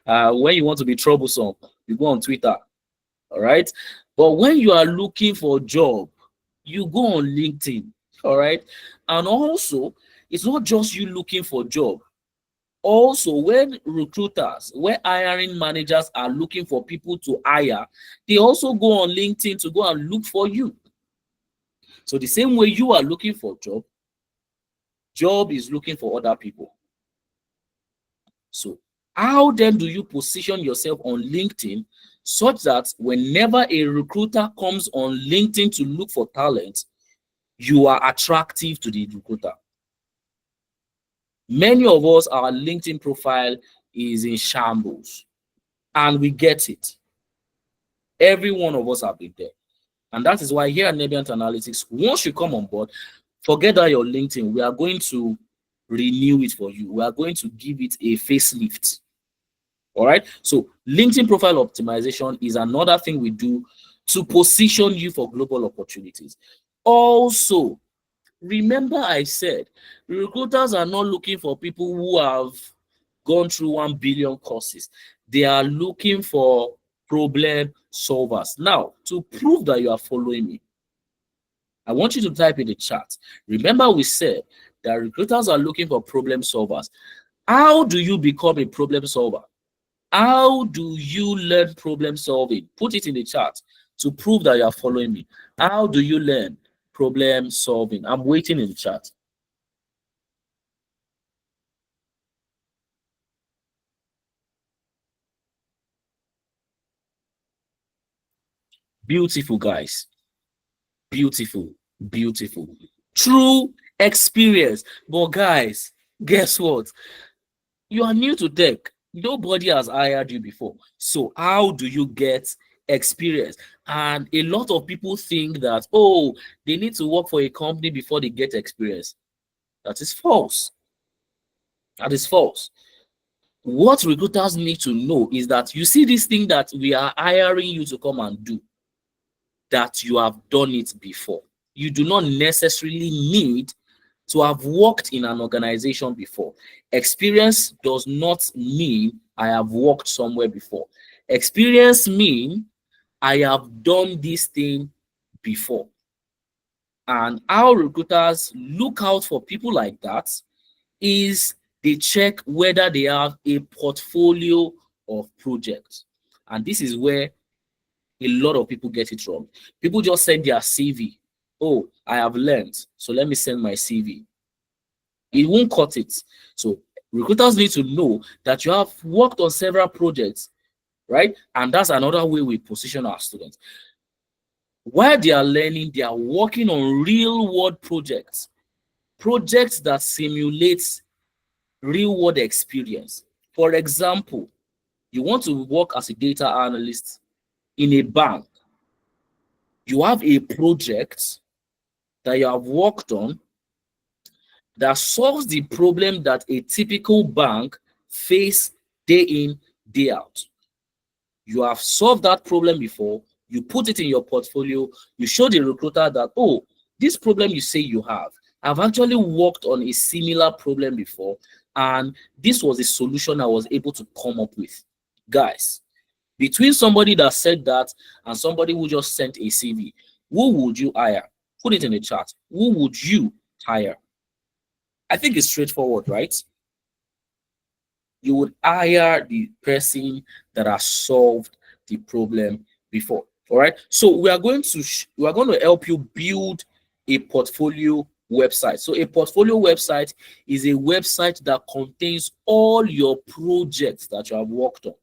when you want to be troublesome, you go on Twitter. All right. But when you are looking for a job, you go on LinkedIn. All right. And also, it's not just you looking for a job. Also, when hiring managers are looking for people to hire, they also go on LinkedIn to go and look for you. So the same way you are looking for a job is looking for other people. So how then do you position yourself on LinkedIn such that whenever a recruiter comes on LinkedIn to look for talent, you are attractive to the recruiter? Many of us, our LinkedIn profile is in shambles, and we get it. Every one of us have been there. And that is why here at Nebiant Analytics, once you come on board, forget that your LinkedIn, we are going to renew it for you. We are going to give it a facelift. All right. So LinkedIn profile optimization is another thing we do to position you for global opportunities. Also, remember I said recruiters are not looking for people who have gone through 1 billion courses. They are looking for problem solvers. Now, to prove that you are following me, I want you to type in the chat. Remember we said that recruiters are looking for problem solvers. How do you become a problem solver? How do you learn problem solving? Put it in the chat to prove that you are following me. How do you learn problem solving? I'm waiting in the chat. Beautiful, guys. Beautiful, beautiful. True experience. But guys, guess what? You are new to tech. Nobody has hired you before. So how do you get experience? And a lot of people think that, oh, they need to work for a company before they get experience. That is false. That is false. What recruiters need to know is that you see this thing that we are hiring you to come and do, that you have done it before. You do not necessarily need to have worked in an organization before. Experience does not mean I have worked somewhere before. Experience means I have done this thing before. And how recruiters look out for people like that is they check whether they have a portfolio of projects. And this is where a lot of people get it wrong. People just send their CV. Oh, I have learned, so let me send my CV. It won't cut it. So recruiters need to know that you have worked on several projects, right? And that's another way we position our students. While they are learning, they are working on real world projects that simulate real world experience. For example, you want to work as a data analyst in a bank. You have a project that you have worked on that solves the problem that a typical bank face day in, day out. You have solved that problem before, you put it in your portfolio, you show the recruiter that, oh, this problem you say you have, I've actually worked on a similar problem before, And this was a solution I was able to come up with. Guys, between somebody that said that and somebody who just sent a CV, who would you hire? Put it in the chat. Who would you hire? I think it's straightforward, right? You would hire the person that has solved the problem before. All right. So we are going to help you build a portfolio website. So a portfolio website is a website that contains all your projects that you have worked on.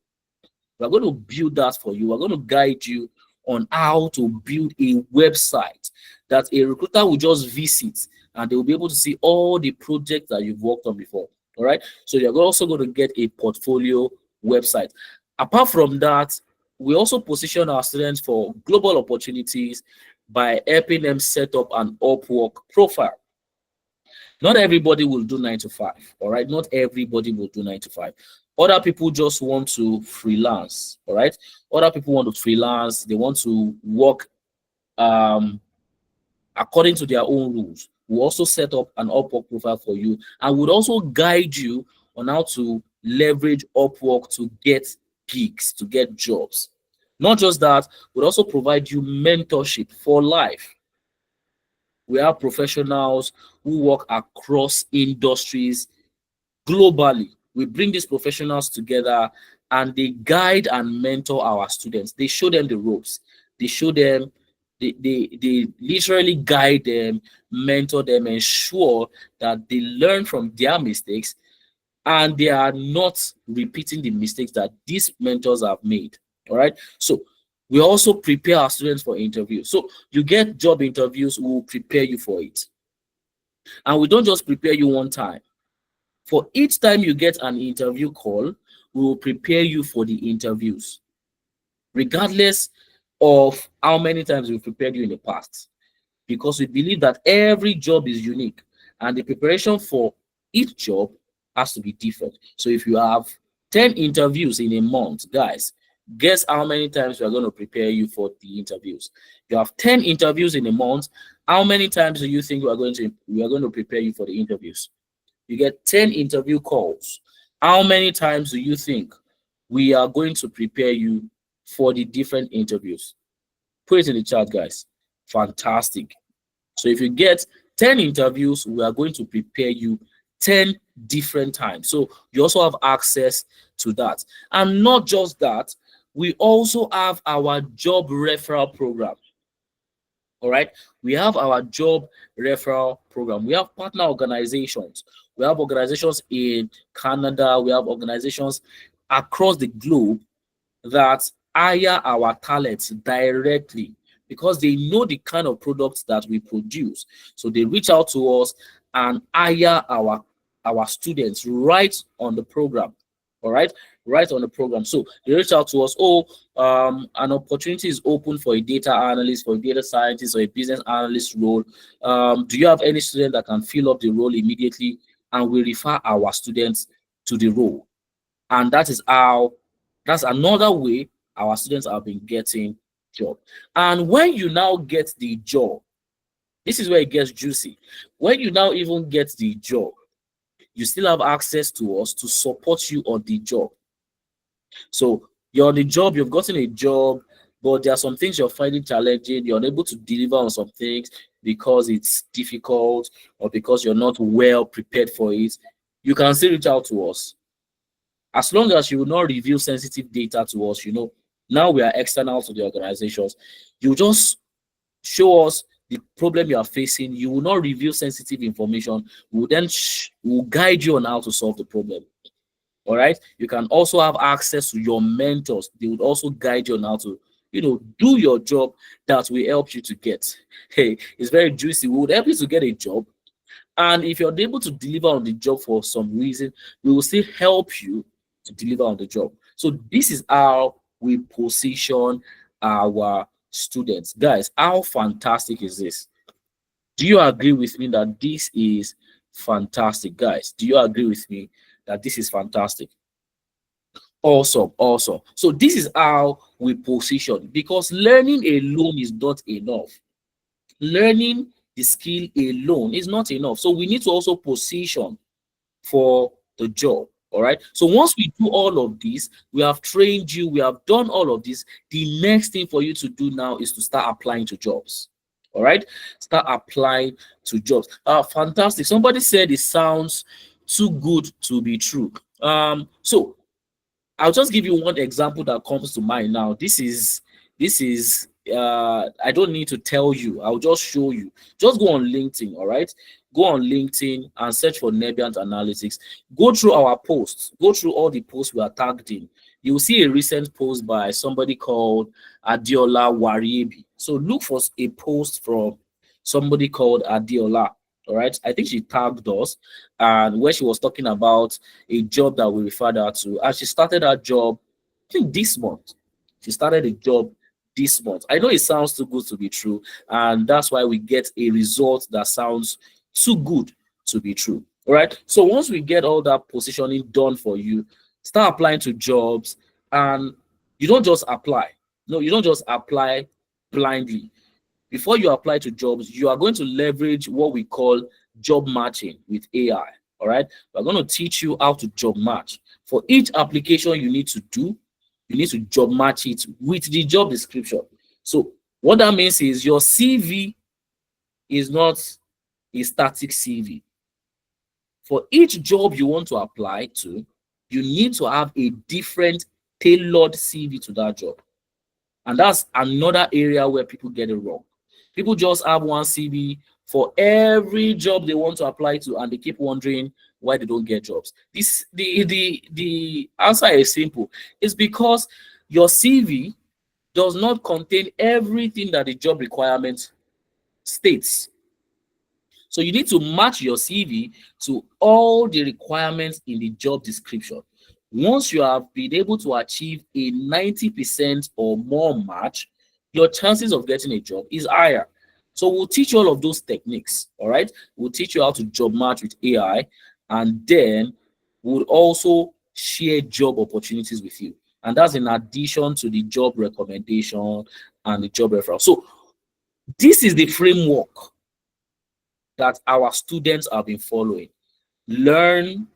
We're going to build that for you. We're going to guide you on how to build a website that a recruiter will just visit and they will be able to see all the projects that you've worked on before. All right. So you're also going to get a portfolio website. Apart from that, we also position our students for global opportunities by helping them set up an Upwork profile. Not everybody will do 9 to 5. All right. Not everybody will do 9 to 5. Other people just want to freelance. All right. Other people want to freelance. They want to work according to their own rules. We'll also set up an Upwork profile for you and would also guide you on how to leverage Upwork to get gigs, to get jobs. Not just that, we'll also provide you mentorship for life. We have professionals who work across industries globally. We bring these professionals together and they guide and mentor our students. They show them the ropes. They show them, they literally guide them, mentor them, ensure that they learn from their mistakes and they are not repeating the mistakes that these mentors have made. All right. So we also prepare our students for interviews. So you get job interviews, we will prepare you for it. And we don't just prepare you one time. For each time you get an interview call, we will prepare you for the interviews, regardless of how many times we've prepared you in the past. Because we believe that every job is unique and the preparation for each job has to be different. So if you have 10 interviews in a month, guys, guess how many times we are going to prepare you for the interviews. You have 10 interviews in a month. How many times do you think we are going to prepare you for the interviews? You get 10 interview calls. How many times do you think we are going to prepare you for the different interviews? Put it in the chat, guys. Fantastic. So if you get 10 interviews, we are going to prepare you 10 different times. So you also have access to that. And not just that, we also have our job referral program. All right. We have our job referral program. We have partner organizations. We have organizations in Canada. We have organizations across the globe that hire our talents directly because they know the kind of products that we produce. So they reach out to us and hire our students right on the program. All right, right on the program. So they reach out to us. An opportunity is open for a data analyst, for a data scientist, or a business analyst role. Do you have any student that can fill up the role immediately? And we refer our students to the role. And that's another way our students have been getting job. And when you now get the job, this is where it gets juicy. When you now even get the job, you still have access to us to support you on the job. So you're on the job, you've gotten a job, but there are some things you're finding challenging. You're unable to deliver on some things because it's difficult or because you're not well prepared for it. You can still reach out to us. As long as you will not reveal sensitive data to us, now we are external to the organizations. You just show us the problem you are facing. You will not reveal sensitive information. We will then we'll guide you on how to solve the problem. All right. You can also have access to your mentors. They would also guide you on how to, do your job that will help you to get. Hey, it's very juicy. We would help you to get a job. And if you're able to deliver on the job for some reason, we will still help you to deliver on the job. So this is how we position our students. Guys, how fantastic is this? Do you agree with me that this is fantastic? Guys, do you agree with me that this is fantastic? Awesome. So this is how we position, because learning alone is not enough. Learning the skill alone is not enough. So we need to also position for the job. All right. So once we do all of this, we have trained you, we have done all of this. The next thing for you to do now is to start applying to jobs. All right. Start applying to jobs. Fantastic. Somebody said it sounds too good to be true. So I'll just give you one example that comes to mind now. This is I don't need to tell you, I'll just show you. Just go on LinkedIn, all right? Go on LinkedIn and search for Nebiant Analytics. Go through our posts, go through all the posts we are tagged in. You'll see a recent post by somebody called Adiola Wariebi. So look for a post from somebody called Adiola. All right, I think she tagged us, and where she was talking about a job that we referred her to, and she started her job, I think this month. She started a job this month. I know it sounds too good to be true, and that's why we get a result that sounds too good to be true. All right. So once we get all that positioning done for you, start applying to jobs, and you don't just apply. No, you don't just apply blindly. Before you apply to jobs, you are going to leverage what we call job matching with AI. All right. We're going to teach you how to job match. For each application you need to do, you need to job match it with the job description. So what that means is your CV is not a static CV. For each job you want to apply to, you need to have a different tailored CV to that job. And that's another area where people get it wrong. People just have one CV for every job they want to apply to, and they keep wondering why they don't get jobs. The answer is simple. It's because your CV does not contain everything that the job requirement states. So you need to match your CV to all the requirements in the job description. Once you have been able to achieve a 90% or more match, your chances of getting a job is higher. So we'll teach you all of those techniques, all right? We'll teach you how to job match with AI, and then we'll also share job opportunities with you. And that's in addition to the job recommendation and the job referral. So this is the framework that our students have been following. Learn,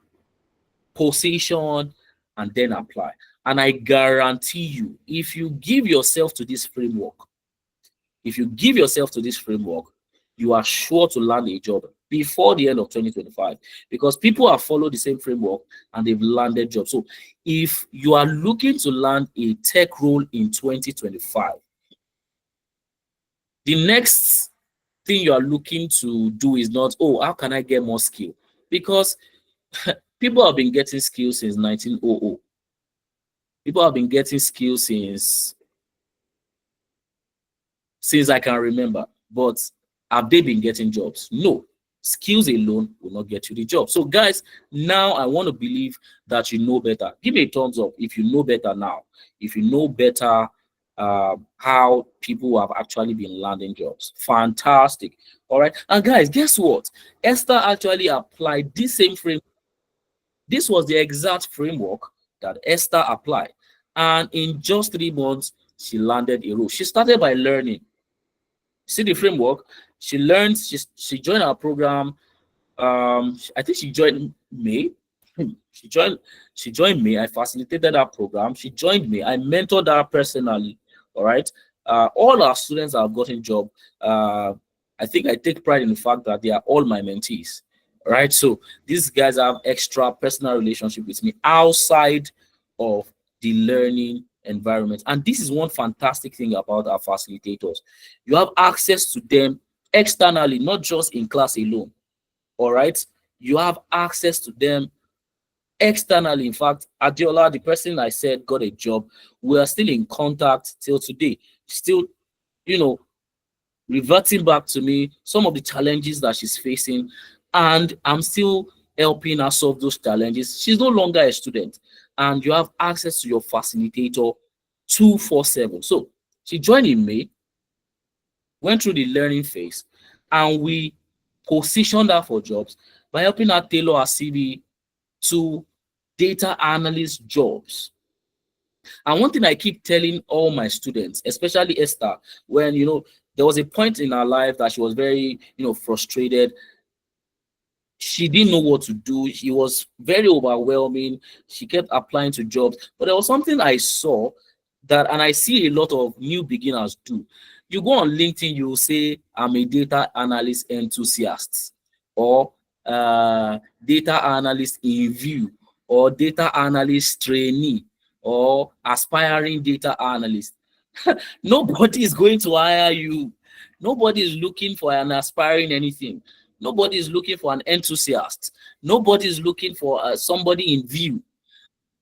position, and then apply. And I guarantee you, if you give yourself to this framework, you are sure to land a job before the end of 2025, because people have followed the same framework and they've landed jobs. So if you are looking to land a tech role in 2025, the next thing you are looking to do is not, oh, how can I get more skill? Because people have been getting skills since 1900. People have been getting skills since I can remember. But have they been getting jobs? No. Skills alone will not get you the job. So guys, now I want to believe that you know better. Give me a thumbs up if you know better now. If you know better how people have actually been landing jobs. Fantastic. All right. And guys, guess what? Esther actually applied this same framework. This was the exact framework that Esther applied. And in just 3 months, she landed a role. She started by learning. See the framework? She learned, she joined our program. I think she joined May. She joined me. I facilitated that program. She joined me. I mentored her personally. All right. All our students have gotten job. I think I take pride in the fact that they are all my mentees. All right. So these guys have extra personal relationship with me outside of the learning environment. And this is one fantastic thing about our facilitators. You have access to them externally, not just in class alone. All right. You have access to them externally. In fact, Adiola, the person I said got a job, we are still in contact till today. Still, reverting back to me some of the challenges that she's facing, and I'm still helping her solve those challenges. She's no longer a student, and you have access to your facilitator 24/7. So she joined in May, went through the learning phase, and we positioned her for jobs by helping her tailor her CV to data analyst jobs. And one thing I keep telling all my students, especially Esther, when there was a point in her life that she was very frustrated. she didn't know what to do. She was very overwhelming. She kept applying to jobs. But there was something I saw that, and I see a lot of new beginners do. You go on LinkedIn, you will say, I'm a data analyst enthusiast, or data analyst in view, or data analyst trainee, or aspiring data analyst. Nobody is going to hire you. Nobody is looking for an aspiring anything. Nobody is looking for an enthusiast. Nobody is looking for somebody in view.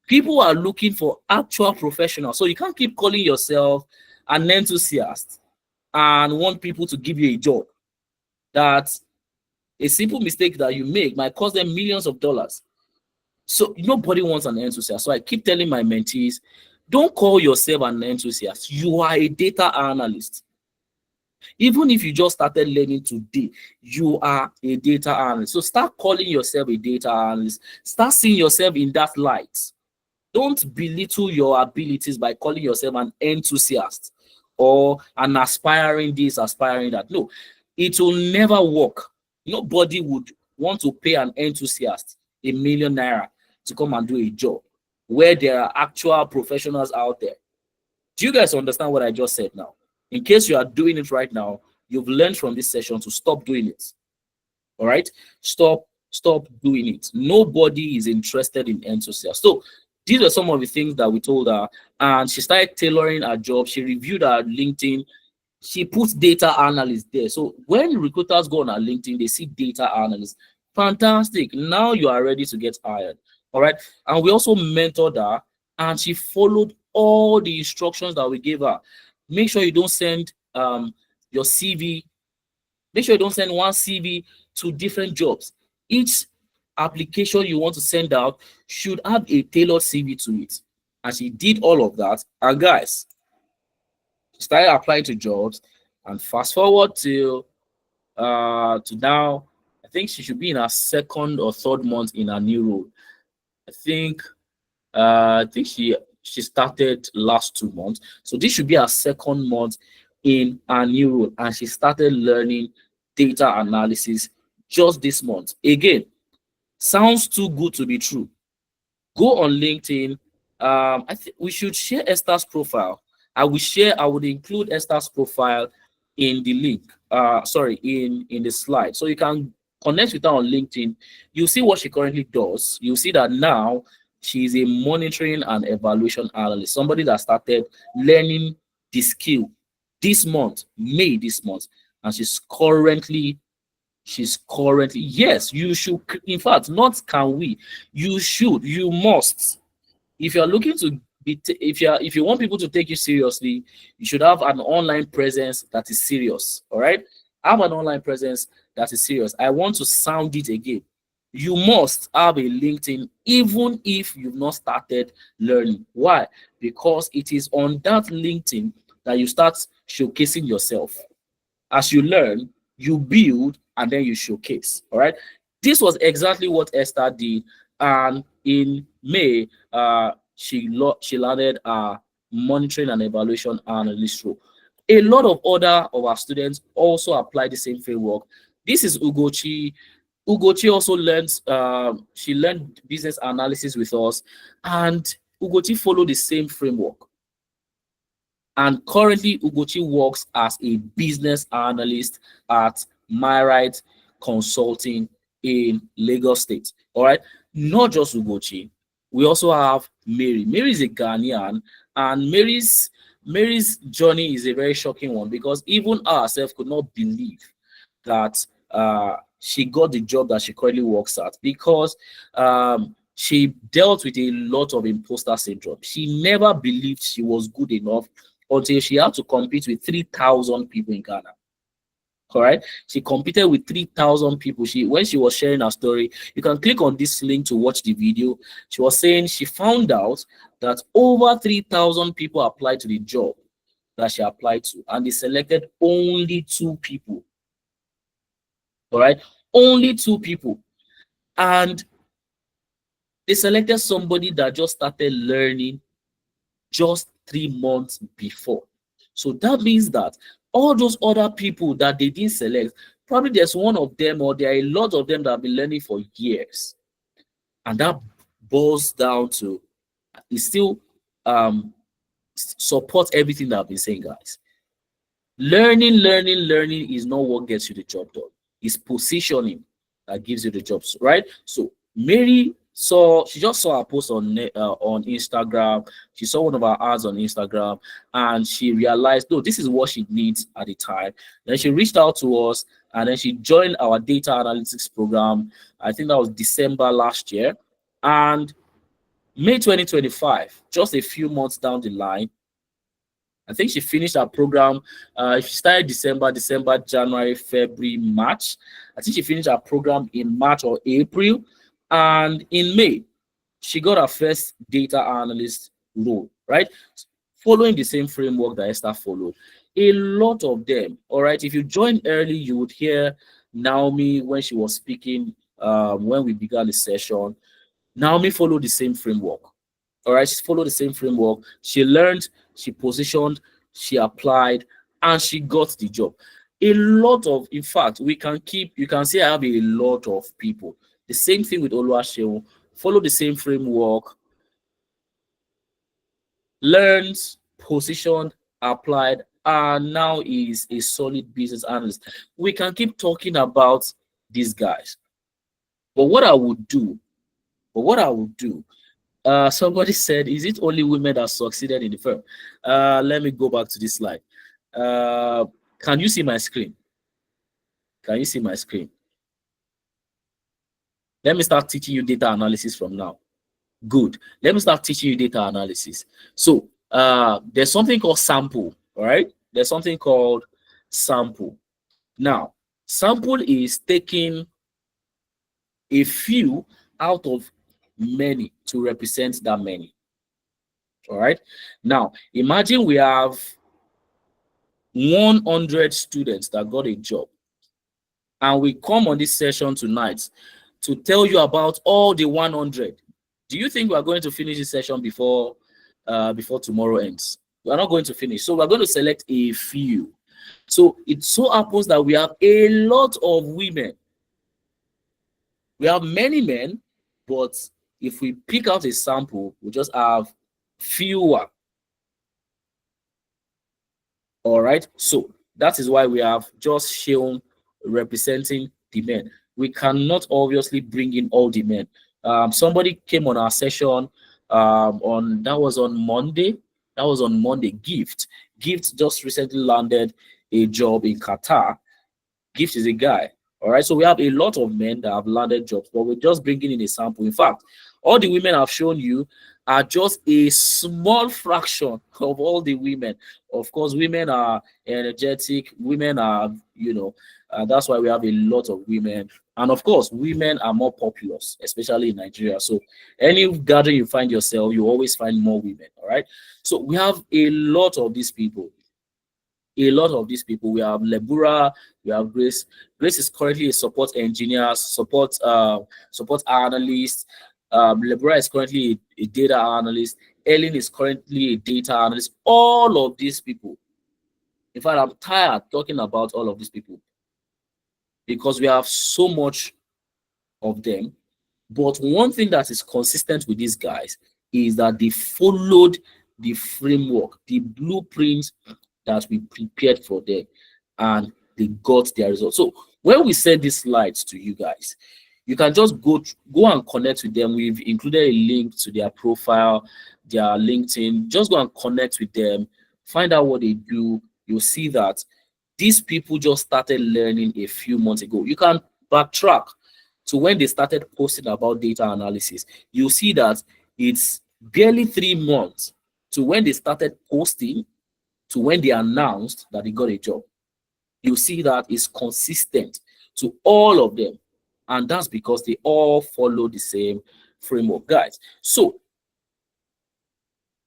People are looking for actual professionals. So you can't keep calling yourself an enthusiast and want people to give you a job. That a simple mistake that you make might cost them millions of dollars. So nobody wants an enthusiast. So I keep telling my mentees, don't call yourself an enthusiast. You are a data analyst. Even if you just started learning today, you are a data analyst. So start calling yourself a data analyst. Start seeing yourself in that light. Don't belittle your abilities by calling yourself an enthusiast or an aspiring this, aspiring that. No, it will never work. Nobody would want to pay an enthusiast ₦1 million to come and do a job where there are actual professionals out there. Do you guys understand what I just said now? In case you are doing it right now, you've learned from this session to stop doing it. All right? Stop doing it. Nobody is interested in enthusiasts. So these are some of the things that we told her, and she started tailoring her job. She reviewed her LinkedIn. She puts data analyst there. So when recruiters go on her LinkedIn, they see data analyst. Fantastic. Now you are ready to get hired. All right. And we also mentored her, and she followed all the instructions that we gave her. Make sure you don't send your CV. Make sure you don't send one CV to different jobs. Each application you want to send out should have a tailored CV to it. And she did all of that. And guys, she started applying to jobs. And fast forward to now, I think she should be in her second or third month in her new role. I think she started last 2 months. So this should be her second month in her new role. And she started learning data analysis just this month. Again, sounds too good to be true. Go on LinkedIn. I think we should share Esther's profile. I would include Esther's profile in the link. In the slide. So you can connect with her on LinkedIn. You'll see what she currently does. You'll see that now she is a monitoring and evaluation analyst, somebody that started learning the skill this month, May this month, and she's currently, yes, you should, in fact, not can we, you should, you must. If you're looking to be, if you want people to take you seriously, you should have an online presence that is serious. All right, have an online presence that is serious. I want to sound it again. You must have a LinkedIn, even if you've not started learning. Why? Because it is on that LinkedIn that you start showcasing yourself. As you learn, you build, and then you showcase. All right. This was exactly what Esther did. And in May, she landed a monitoring and evaluation analyst role. A lot of other of our students also applied the same framework. This is Ugochi. Ugochi also she learned business analysis with us, and Ugochi followed the same framework. And currently, Ugochi works as a business analyst at MyRight Consulting in Lagos State. All right, not just Ugochi. We also have Mary. Mary is a Ghanaian, and Mary's journey is a very shocking one, because even herself could not believe that she got the job that she currently works at, because she dealt with a lot of imposter syndrome. She never believed she was good enough until she had to compete with 3,000 people in Ghana. All right, she competed with 3,000 people. When she was sharing her story, you can click on this link to watch the video. She was saying she found out that over 3,000 people applied to the job that she applied to, and they selected only 2 people. All right, only 2 people. And they selected somebody that just started learning just 3 months before. So that means that all those other people that they didn't select, Probably there's one of them, or there are a lot of them that have been learning for years. And that boils down to, it still supports everything that I've been saying, guys. Learning is not what gets you the job done. It's positioning that gives you the jobs, right? So Mary she just saw a post on Instagram. She saw one of our ads on Instagram, and she realized, no, this is what she needs at the time. Then she reached out to us, and then she joined our data analytics program. I think that was December last year. And May 2025, just a few months down the line, I think she finished her program. She started December, January, February, March. I think she finished her program in March or April. And in May, she got her first data analyst role, right? Following the same framework that Esther followed. A lot of them, all right? If you joined early, you would hear Naomi when she was speaking, when we began the session. Naomi followed the same framework. All right, she followed the same framework. She learned, she positioned, she applied, and she got the job. A lot of, in fact, you can say I have a lot of people. The same thing with Oluwaseun, follow the same framework, learned, positioned, applied, and now is a solid business analyst. We can keep talking about these guys. But what I would do, somebody said, is it only women that succeeded in the firm? Let me go back to this slide. Can you see my screen? Can you see my screen? Let me start teaching you data analysis from now. Good. Let me start teaching you data analysis. So there's something called sample, all right? There's something called sample. Now, sample is taking a few out of many to represent that many. All right. Now, imagine we have 100 students that got a job, and we come on this session tonight to tell you about all the 100. Do you think we are going to finish this session before tomorrow ends? We are not going to finish. So we're going to select a few. So it so happens that we have a lot of women. We have many men, but if we pick out a sample, we just have fewer. All right. So that is why we have just shown representing the men. We cannot obviously bring in all the men. Somebody came on our session that was on Monday. Gift just recently landed a job in Qatar. Gift is a guy. All right, so we have a lot of men that have landed jobs, but we're just bringing in a sample. In fact, all the women I've shown you are just a small fraction of all the women. Of course, women are energetic. Women are, that's why we have a lot of women. And of course, women are more populous, especially in Nigeria. So any gathering you find yourself, you always find more women. All right, so we have a lot of these people. We have Lebura, we have Grace. Grace is currently a support engineer, support analyst. Lebura is currently a data analyst. Ellen is currently a data analyst. All of these people. In fact, I'm tired talking about all of these people because we have so much of them. But one thing that is consistent with these guys is that they followed the framework, the blueprint that we prepared for them, and they got their results. So when we send these slides to you guys, you can just go and connect with them. We've included a link to their profile, their LinkedIn. Just go and connect with them, find out what they do. You'll see that these people just started learning a few months ago. You can backtrack to when they started posting about data analysis. You'll see that it's barely 3 months to when they started posting to when they announced that they got a job. You see that it's consistent to all of them. And that's because they all follow the same framework, guys. So,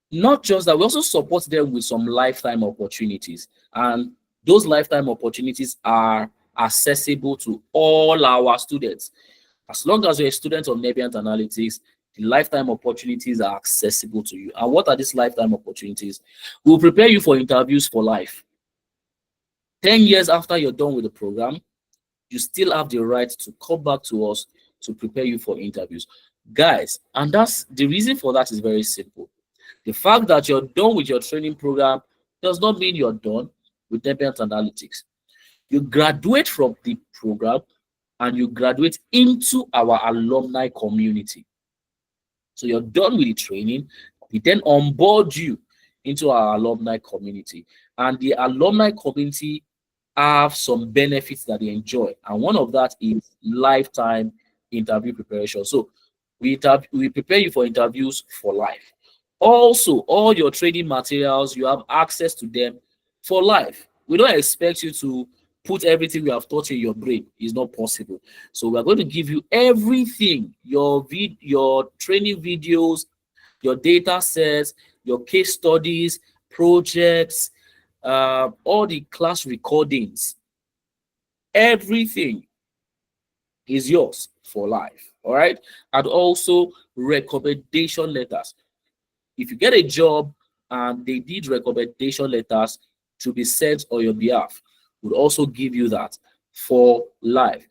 not just that, we also support them with some lifetime opportunities. And those lifetime opportunities are accessible to all our students. As long as you're a student of Nebient Analytics, the lifetime opportunities are accessible to you. And what are these lifetime opportunities? We'll prepare you for interviews for life. 10 years after you're done with the program, you still have the right to come back to us to prepare you for interviews. Guys, and that's the reason for that is very simple. The fact that you're done with your training program does not mean you're done with Debian Analytics. You graduate from the program and you graduate into our alumni community. So you're done with the training, we then onboard you into our alumni community. And the alumni community have some benefits that they enjoy. And one of that is lifetime interview preparation. So we prepare you for interviews for life. Also, all your training materials, you have access to them for life. We don't expect you to put everything we have taught in your brain. It's not possible. So we're going to give you everything, your training videos, your data sets, your case studies, projects, all the class recordings. Everything is yours for life. All right. And also recommendation letters. If you get a job and they did recommendation letters to be sent on your behalf, we'll also give you that for life,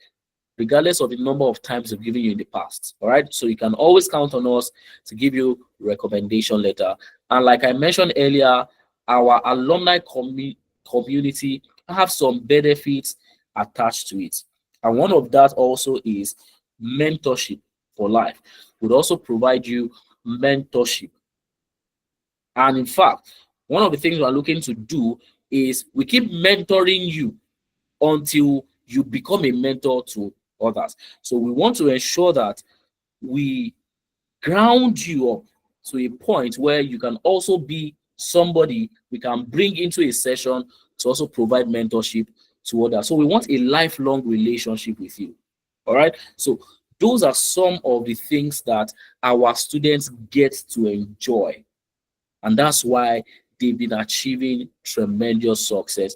regardless of the number of times we've given you in the past. All right. So you can always count on us to give you recommendation letter. And like I mentioned earlier, our alumni community have some benefits attached to it. And one of that also is mentorship for life. We'll also provide you mentorship. And in fact, one of the things we're looking to do is we keep mentoring you until you become a mentor to others. So we want to ensure that we ground you up to a point where you can also be somebody we can bring into a session to also provide mentorship to others. So we want a lifelong relationship with you. All right. So those are some of the things that our students get to enjoy. And that's why they've been achieving tremendous success.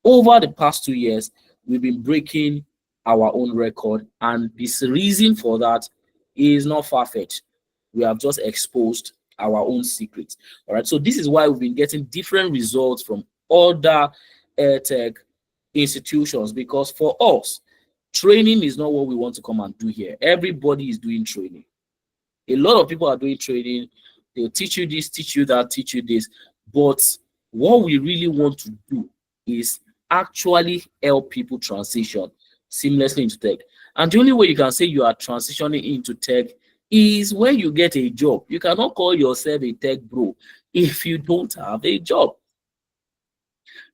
Over the past 2 years, we've been breaking our own record. And this reason for that is not far-fetched. We have just exposed our own secrets. All right. So this is why we've been getting different results from other tech institutions, because for us, training is not what we want to come and do here. Everybody is doing training. A lot of people are doing training. They'll teach you this, teach you that, teach you this. But what we really want to do is actually help people transition seamlessly into tech. And the only way you can say you are transitioning into tech is when you get a job. You cannot call yourself a tech bro if you don't have a job.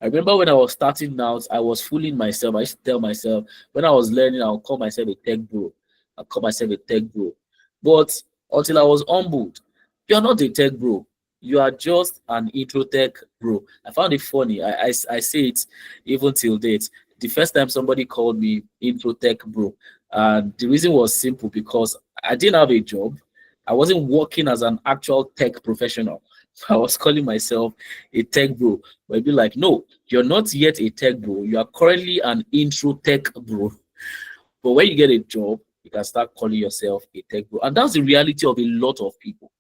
I remember when I was starting out, I was fooling myself. I used to tell myself, when I was learning, I'll call myself a tech bro. I'll call myself a tech bro. But until I was humbled, you're not a tech bro. You are just an intro tech bro. I found it funny. I say it even till date. The first time somebody called me intro tech bro, and the reason was simple, because I didn't have a job. I wasn't working as an actual tech professional. I was calling myself a tech bro. But I'd be like, no, you're not yet a tech bro. You are currently an intro tech bro. But when you get a job, you can start calling yourself a tech bro. And that's the reality of a lot of people.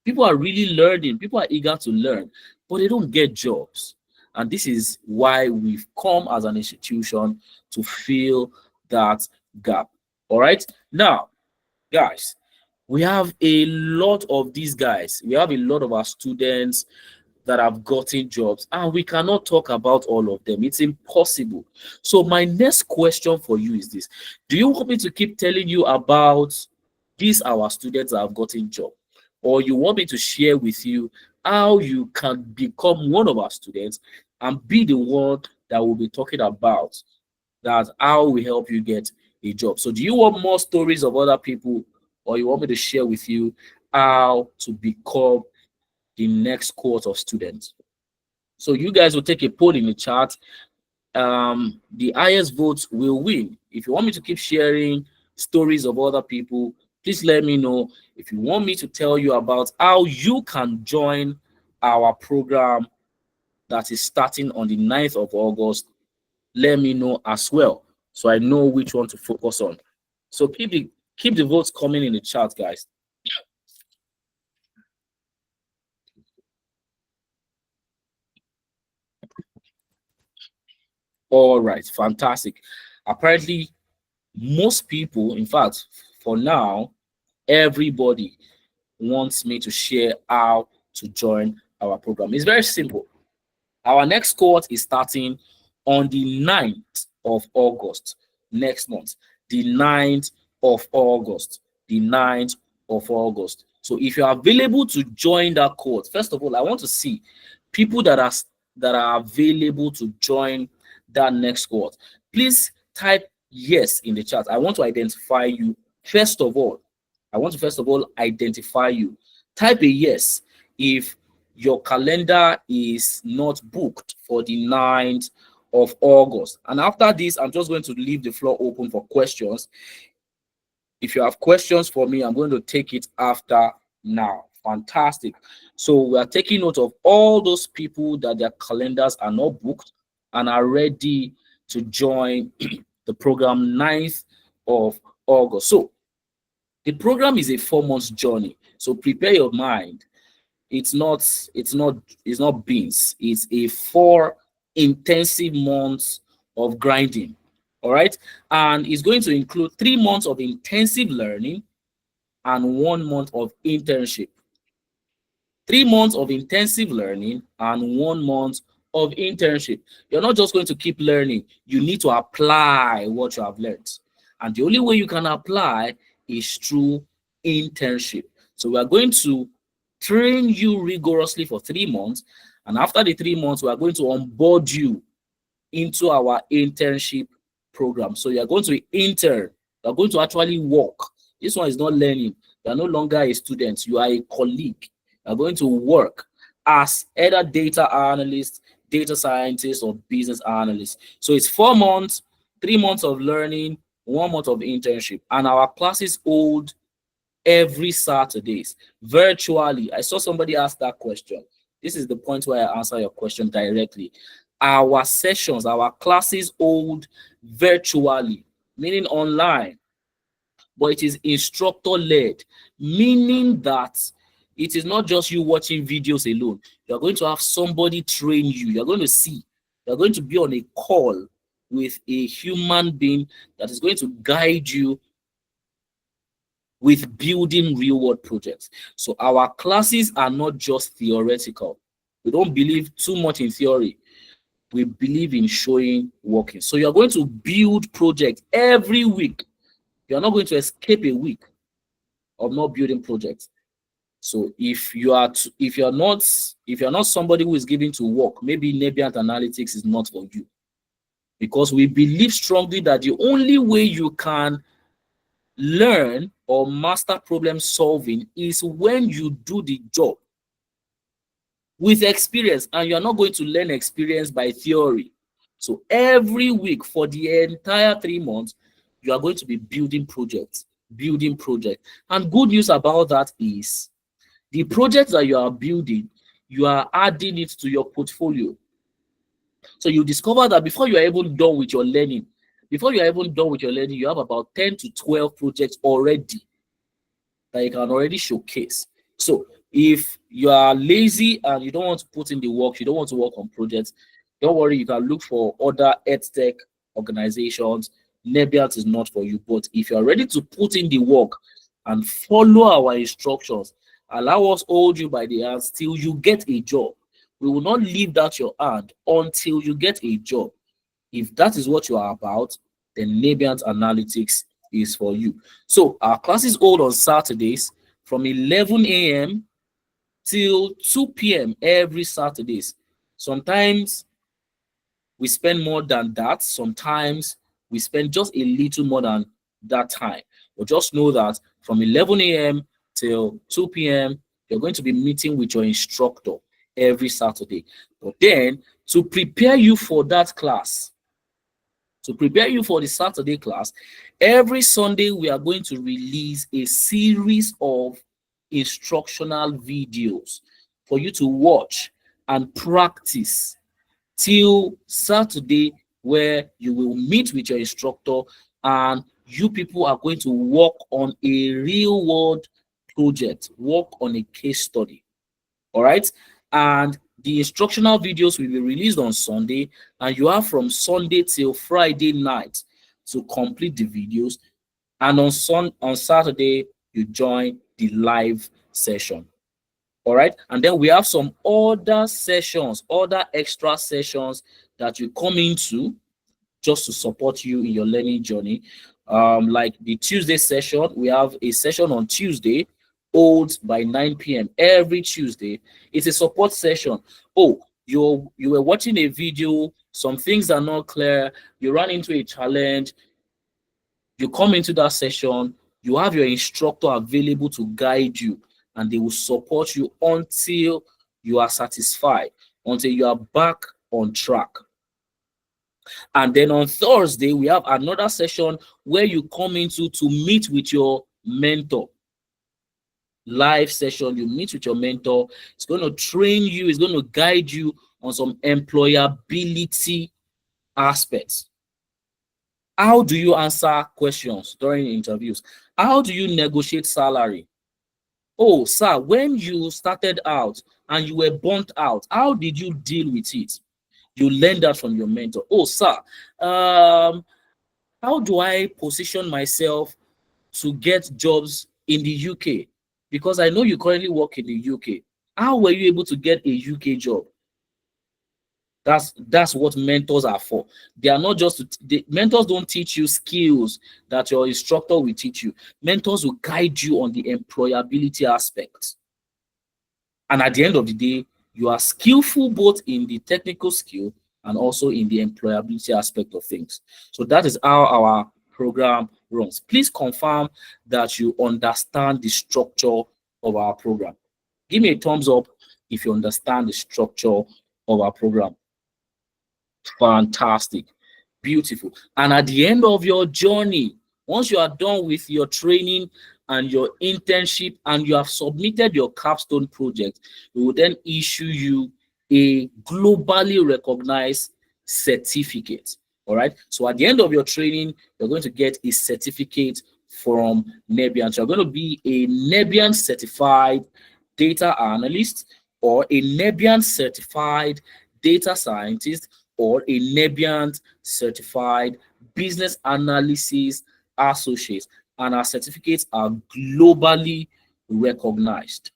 People are really learning. People are eager to learn, but they don't get jobs. And this is why we've come as an institution to fill that gap. All right. Now, guys, we have a lot of these guys. We have a lot of our students that have gotten jobs, and we cannot talk about all of them. It's impossible. So my next question for you is this: do you want me to keep telling you about these our students that have gotten jobs, or you want me to share with you how you can become one of our students and be the one that will be talking about that, how we help you get a job? So do you want more stories of other people, or you want me to share with you how to become the next cohort of students? So you guys will take a poll in the chat. The highest votes will win. If you want me to keep sharing stories of other people, please let me know. If you want me to tell you about how you can join our program that is starting on the 9th of August, let me know as well, so I know which one to focus on. So keep the votes coming in the chat, guys. All right, fantastic. Apparently, most people, in fact, for now, everybody wants me to share how to join our program. It's very simple. Our next cohort is starting on the 9th of August next month. The 9th of August. The 9th of August. So if you're available to join that cohort, first of all, I want to see people that are available to join that next cohort. Please type yes in the chat. I want to identify you. First of all, I want to first of all identify you. Type a yes if your calendar is not booked for the 9th of August. And after this, I'm just going to leave the floor open for questions. If you have questions for me, I'm going to take it after now. Fantastic. So we are taking note of all those people that their calendars are not booked and are ready to join the program 9th of August. So the program is a 4-month journey. So prepare your mind. It's not beans. It's a 4 intensive months of grinding. All right. And it's going to include 3 months of intensive learning and 1 month of internship. 3 months of intensive learning and 1 month of internship. You're not just going to keep learning. You need to apply what you have learned. And the only way you can apply is through internship. So we are going to train you rigorously for 3 months. And after the 3 months, we are going to onboard you into our internship program. So you are going to intern. You are going to actually work. This one is not learning. You are no longer a student. You are a colleague. You are going to work as either data analyst, data scientist, or business analyst. So it's 4 months, 3 months of learning, 1 month of internship. And our classes hold every Saturdays virtually. I saw somebody ask that question. This is the point where I answer your question directly. Our sessions, our classes hold virtually, meaning online, but it is instructor-led, meaning that it is not just you watching videos alone. You're going to have somebody train you. You're going to see. You're going to be on a call with a human being that is going to guide you with building real-world projects. So our classes are not just theoretical. We don't believe too much in theory. We believe in showing working. So you're going to build projects every week. You're not going to escape a week of not building projects. So if you're not somebody who is given to work, maybe Nebient Analytics is not for you. Because we believe strongly that the only way you can learn or master problem solving is when you do the job with experience, and you're not going to learn experience by theory. So every week for the entire 3 months, you are going to be building projects. And good news about that is the projects that you are building, you are adding it to your portfolio. So you discover that before you are even done with your learning, you have about 10 to 12 projects already that you can already showcase. So if you are lazy and you don't want to put in the work, you don't want to work on projects, don't worry, you can look for other EdTech organizations. Nebient is not for you. But if you are ready to put in the work and follow our instructions, allow us hold you by the hands till you get a job. We will not leave that your hand until you get a job. If that is what you are about, then Nebient Analytics is for you. So our classes hold on Saturdays from 11 a.m. till 2 p.m. every Saturdays. Sometimes we spend more than that. Sometimes we spend just a little more than that time. But just know that from 11 a.m. till 2 p.m., you're going to be meeting with your instructor every Saturday. But then, to prepare you for that class, to prepare you for the Saturday class, every Sunday we are going to release a series of instructional videos for you to watch and practice till Saturday, where you will meet with your instructor and you people are going to work on a real world project, work on a case study. All right. And the instructional videos will be released on Sunday, and you have from Sunday till Friday night to complete the videos, and on Saturday you join the live session. All right, and then we have some other sessions, other extra sessions that you come into just to support you in your learning journey. Like the Tuesday session, we have a session on Tuesday, holds by 9 p.m. every Tuesday. It's a support session. Oh, you were watching a video, some things are not clear, you run into a challenge, you come into that session, you have your instructor available to guide you, and they will support you until you are satisfied, until you are back on track. And then on Thursday, we have another session where you come into to meet with your mentor. Live session, you meet with your mentor. It's going to train you, it's going to guide you on some employability aspects. How do you answer questions during interviews? How do you negotiate salary? Oh, sir, when you started out and you were burnt out, how did you deal with it? You learn that from your mentor. Oh, sir, how do I position myself to get jobs in the UK? Because I know you currently work in the UK. How were you able to get a UK job? That's what mentors are for. They are not just mentors don't teach you skills that your instructor will teach you. Mentors will guide you on the employability aspect. And at the end of the day, you are skillful both in the technical skill and also in the employability aspect of things. So that is how our program runs. Please confirm that you understand the structure of our program. Give me a thumbs up if you understand the structure of our program. Fantastic. Beautiful. And at the end of your journey, once you are done with your training and your internship and you have submitted your capstone project, we will then issue you a globally recognized certificate. All right. So at the end of your training, you're going to get a certificate from Nebian. So you're going to be a Nebian certified data analyst or a Nebian certified data scientist or a Nebian certified business analysis associate, and our certificates are globally recognized.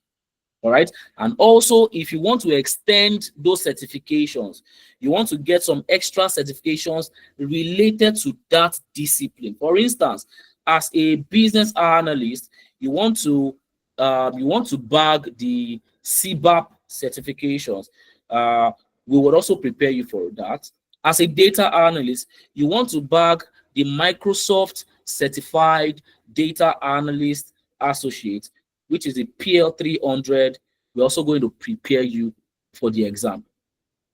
All right. And also, if you want to extend those certifications, you want to get some extra certifications related to that discipline. For instance, as a business analyst, you want to bag the CBAP certifications. We would also prepare you for that. As a data analyst, you want to bag the Microsoft Certified Data Analyst Associate, which is a PL300. We're also going to prepare you for the exam.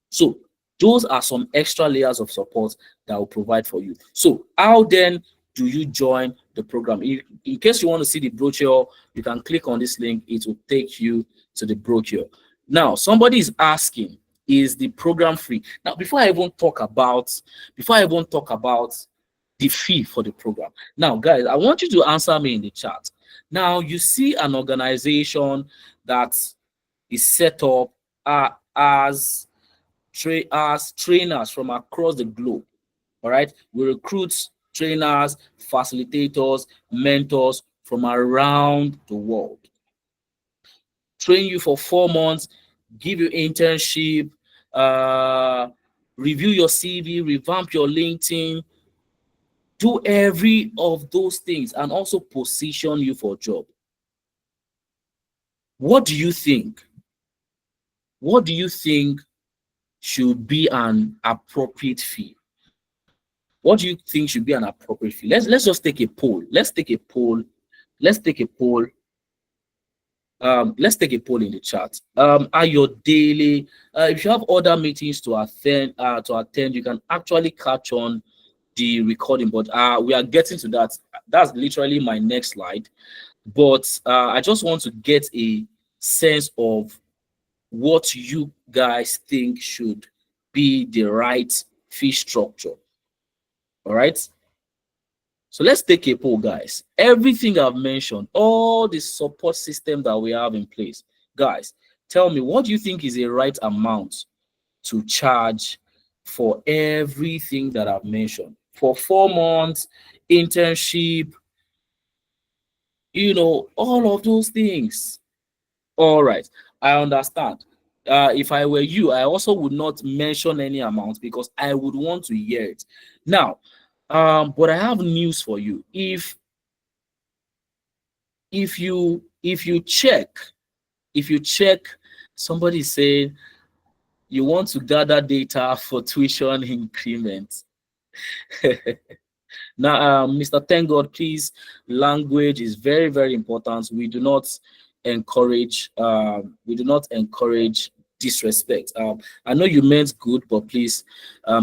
So those are some extra layers of support that will provide for you. So how then do you join the program? In case you want to see the brochure, you can click on this link. It will take you to the brochure. Now, somebody is asking, is the program free? Now, before I even talk about the fee for the program, now, guys, I want you to answer me in the chat. Now, you see an organization that is set up as trainers from across the globe. All right, we recruit trainers, facilitators, mentors from around the world. Train you for 4 months, give you internship, review your CV, revamp your LinkedIn, do every of those things, and also position you for a job. What do you think? What do you think should be an appropriate fee? What do you think should be an appropriate fee? Let's just take a poll. Let's take a poll. Let's take a poll in the chat. Are your daily if you have other meetings to attend, you can actually catch on the recording, but we are getting to that. That's literally my next slide. But I just want to get a sense of what you guys think should be the right fee structure. All right. So let's take a poll, guys. Everything I've mentioned, all the support system that we have in place, guys, tell me, what do you think is a right amount to charge for everything that I've mentioned? for 4 months, internship, all of those things. All right, I understand. If I were you, I also would not mention any amount because I would want to hear it. Now, but I have news for you. If you check, somebody saying you want to gather data for tuition increment. Now, Mr. Thank God, please, language is very, very important. We do not encourage disrespect. I know you meant good, but please,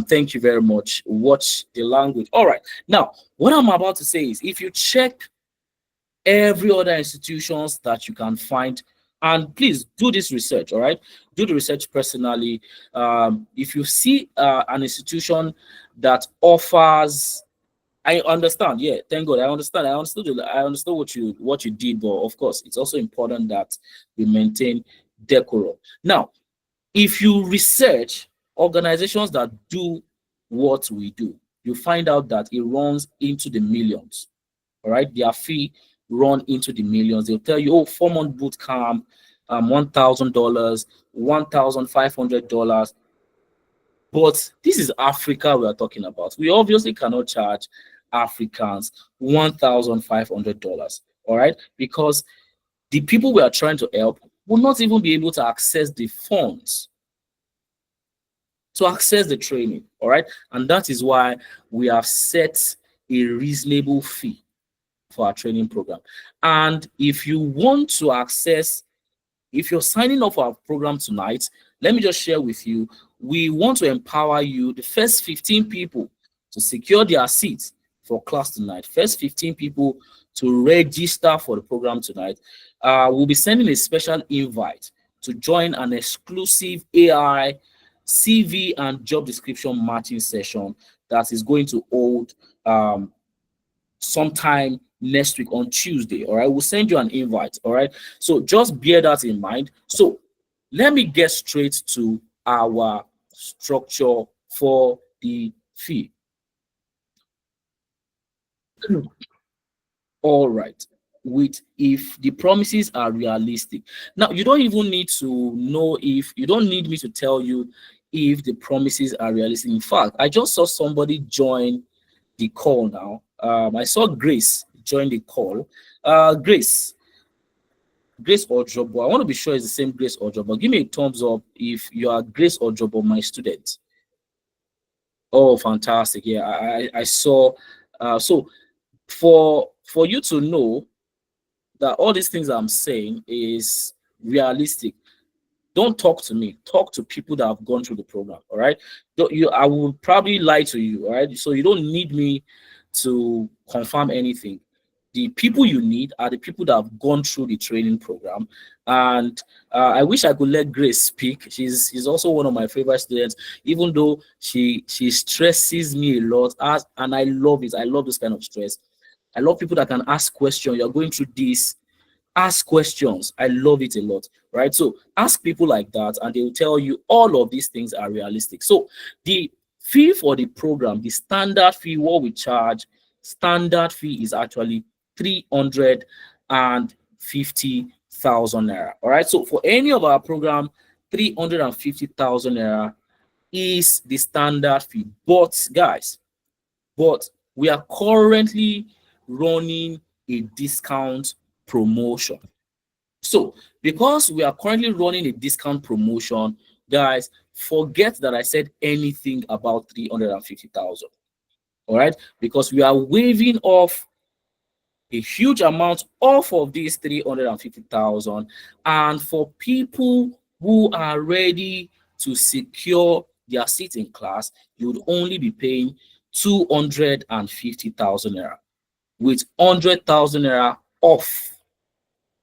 thank you very much. Watch the language. All right. Now, what I'm about to say is, if you check every other institutions that you can find, and please do this research. All right, do the research personally. If you see an institution that offers, I understand. Yeah, thank God. I understand. I understood what you did, but of course, it's also important that we maintain decorum. Now, if you research organizations that do what we do, you find out that it runs into the millions. All right, their fee run into the millions. They'll tell you, 4-month boot camp, $1,000, $1,500. But this is Africa we are talking about. We obviously cannot charge Africans $1,500. All right, because the people we are trying to help will not even be able to access the funds to access the training. All right, and that is why we have set a reasonable fee for our training program. And if you want to access, if you're signing up for our program tonight, let me just share with you, we want to empower you, the first 15 people to secure their seats for class tonight, first 15 people to register for the program tonight, we'll be sending a special invite to join an exclusive AI CV and job description matching session that is going to hold sometime next week on Tuesday. All right, we'll send you an invite. All right, so just bear that in mind. So let me get straight to our structure for the fee. All right, if the promises are realistic. Now, you don't even need to know, if you don't need me to tell you if the promises are realistic. In fact, I just saw somebody join the call now. I saw Grace join the call. Grace Ojobo. I want to be sure it's the same Grace Ojobo. Give me a thumbs up if you are Grace Ojobo, my student. Oh, fantastic. Yeah, I saw. So for you to know that all these things I'm saying is realistic, don't talk to me. Talk to people that have gone through the program. All right. I will probably lie to you. All right. So you don't need me to confirm anything. The people you need are the people that have gone through the training program. And I wish I could let Grace speak. She's also one of my favorite students, even though she stresses me a lot. And I love it. I love this kind of stress. I love people that can ask questions. You're going through this. Ask questions. I love it a lot, right? So ask people like that, and they will tell you all of these things are realistic. So the fee for the program, the standard fee, what we charge, standard fee is actually 350,000 naira. All right. So for any of our program, 350,000 naira is the standard fee. But guys, we are currently running a discount promotion. So because we are currently running a discount promotion, guys, forget that I said anything about 350,000. All right, because we are waiving off a huge amount off of these 350,000, and for people who are ready to secure their seat in class, you would only be paying 250,000 naira, with 100,000 naira off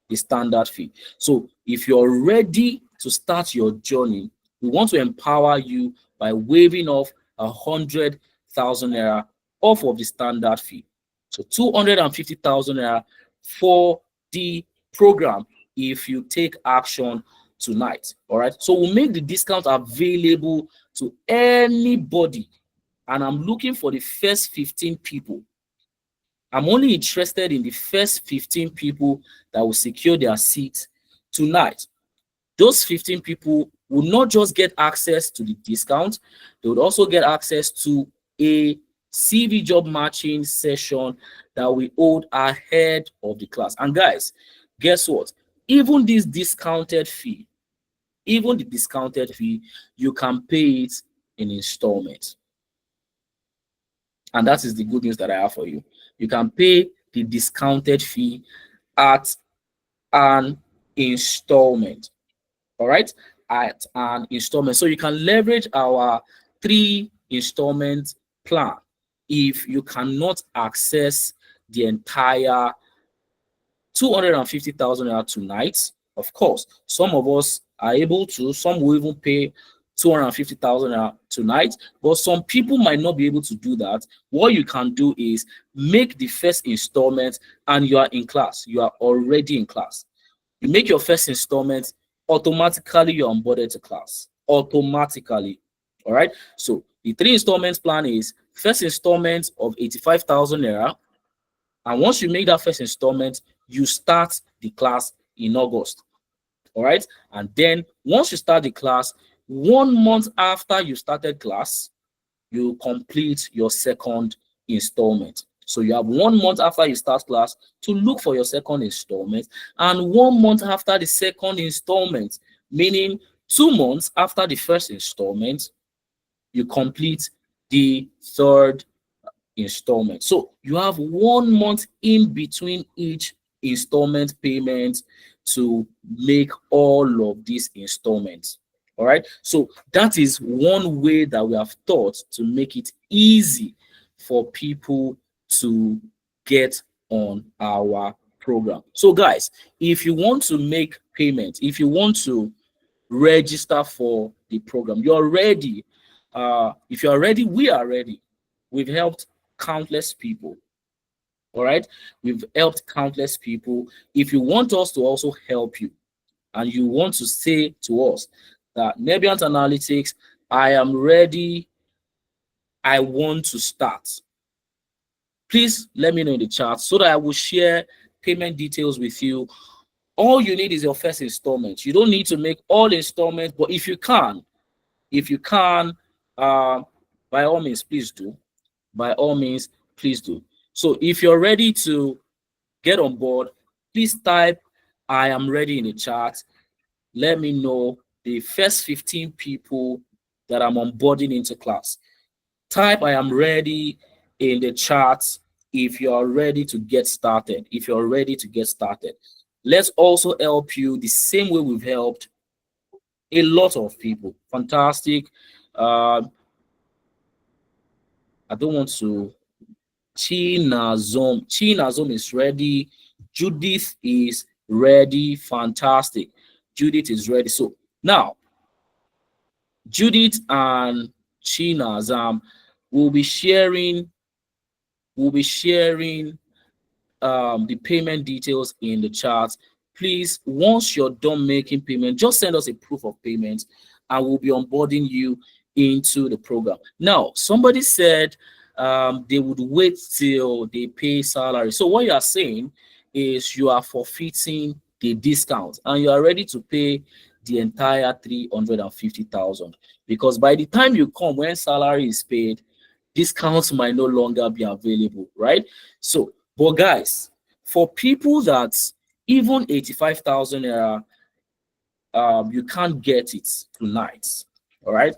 the standard fee. So if you're ready to start your journey, we want to empower you by waiving off 100,000 naira off of the standard fee. So 250,000 naira for the program if you take action tonight. All right. So we'll make the discount available to anybody and I'm looking for the first 15 people. I'm only interested in the first 15 people that will secure their seat tonight. Those 15 people will not just get access to the discount, they would also get access to a CV job matching session that we hold ahead of the class. And guys, guess what? Even this discounted fee, even the discounted fee, you can pay it in installments. And that is the good news that I have for you. You can pay the discounted fee at an installment. All right, at an installment. So you can leverage our 3 installment plan if you cannot access the entire 250,000 naira tonight. Of course, some of us are able to, some will even pay 250,000 naira tonight, but some people might not be able to do that. What you can do is make the first installment and you are in class. You are already in class. You make your first installment, automatically you're onboarded to class. Automatically. All right. So the 3 installments plan is first installment of 85,000 naira. And once you make that first installment, you start the class in August. All right. And then once you start the class, 1 month after you started class, you complete your second installment. So you have 1 month after you start class to look for your second installment, and 1 month after the second installment, meaning 2 months after the first installment, you complete the third installment. So you have 1 month in between each installment payment to make all of these installments. All right. So that is one way that we have thought to make it easy for people to get on our program. So guys, if you want to make payment, if you want to register for the program, you're ready. If you're ready, we are ready. We've helped countless people. All right. We've helped countless people. If you want us to also help you, and you want to say to us that Nebiant Analytics, I am ready, I want to start, please let me know in the chat so that I will share payment details with you. All you need is your first installment. You don't need to make all installments, but if you can, by all means, please do. By all means, please do. So if you're ready to get on board, please type I am ready in the chat. Let me know the first 15 people that I'm onboarding into class. Type I am ready in the chat if you're ready to get started. If you're ready to get started, let's also help you the same way we've helped a lot of people. Fantastic. I don't want to. Chinazom is ready. Judith is ready. Fantastic. Judith is ready. So now, Judith and Chinazam will be sharing the payment details in the chat. Please, once you're done making payment, just send us a proof of payment and we'll be onboarding you into the program. Now, somebody said they would wait till they pay salary. So what you are saying is you are forfeiting the discount and you are ready to pay the entire 350,000, because by the time you come, when salary is paid, discounts might no longer be available, right? So, but guys, for people that even 85,000 naira, you can't get it tonight, all right?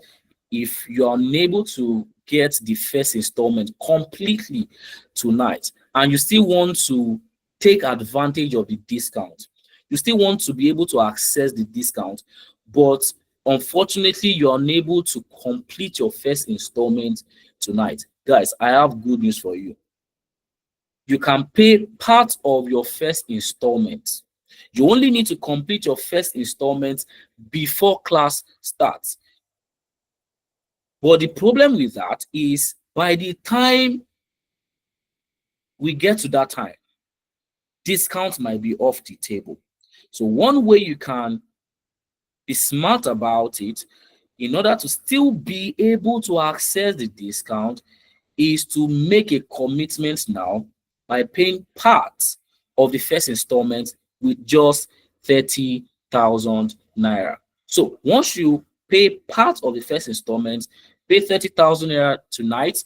If you're unable to get the first installment completely tonight and you still want to take advantage of the discount, you still want to be able to access the discount, but unfortunately you're unable to complete your first installment tonight, guys, I have good news for you. You can pay part of your first installment. You only need to complete your first installment before class starts. But the problem with that is by the time we get to that time, discounts might be off the table. So one way you can be smart about it in order to still be able to access the discount, is to make a commitment now by paying part of the first installment with just 30,000 naira. So once you pay part of the first installment, pay 30,000 naira tonight,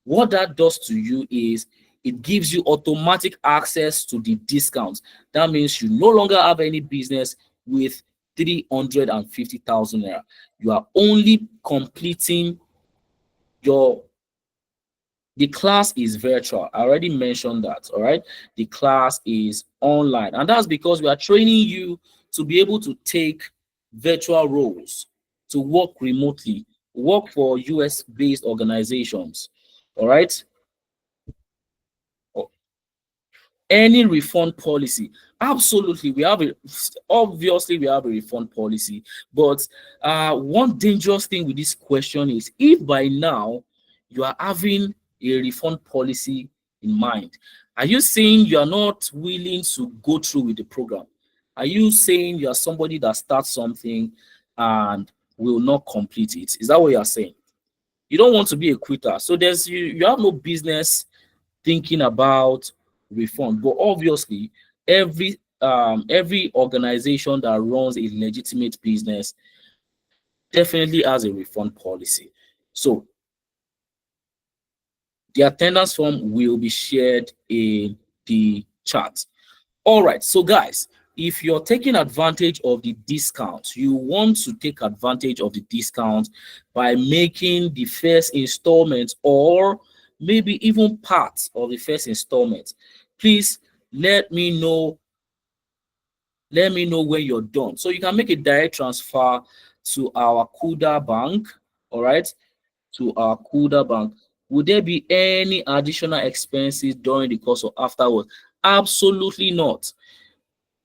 what that does to you is it gives you automatic access to the discounts. That means you no longer have any business with 350,000 naira. You are only completing the class is virtual. I already mentioned that. All right. The class is online. And that's because we are training you to be able to take virtual roles, to work remotely, work for US based organizations. All right. Any refund policy, absolutely, we have obviously we have a refund policy, but one dangerous thing with this question is, if by now you are having a refund policy in mind, are you saying you are not willing to go through with the program? Are you saying you are somebody that starts something and will not complete it? Is that what you are saying? You don't want to be a quitter, so you have no business thinking about refund. But obviously, every organization that runs a legitimate business definitely has a refund policy. So the attendance form will be shared in the chat. All right, so guys, if you're taking advantage of the discount, you want to take advantage of the discount by making the first installment or maybe even part of the first installment, please let me know when you're done. So you can make a direct transfer to our Kuda Bank, all right, to our Kuda Bank. Would there be any additional expenses during the course or afterwards? Absolutely not.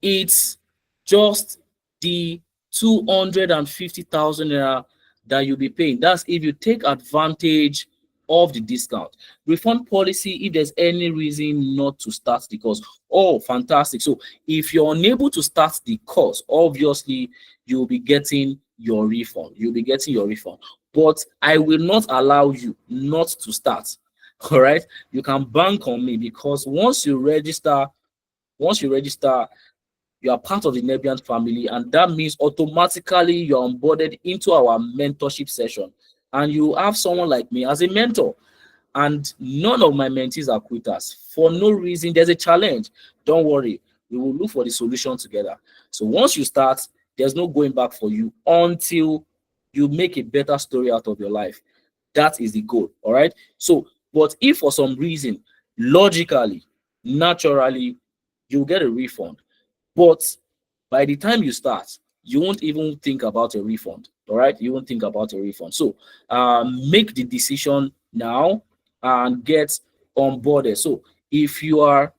It's just the 250,000 naira that you'll be paying. That's if you take advantage of the discount. Refund policy, if there's any reason not to start the course. Oh, fantastic. So if you're unable to start the course, obviously you'll be getting your refund. You'll be getting your refund. But I will not allow you not to start. All right. You can bank on me, because once you register, you are part of the Nebiant family, and that means automatically you're onboarded into our mentorship session. And you have someone like me as a mentor. And none of my mentees are quitters. For no reason, there's a challenge. Don't worry, we will look for the solution together. So once you start, there's no going back for you until you make a better story out of your life. That is the goal. All right. So, but if for some reason, logically, naturally, you'll get a refund. But by the time you start, you won't even think about a refund. All right. You won't think about a refund. So make the decision now and get onboarded. So if you are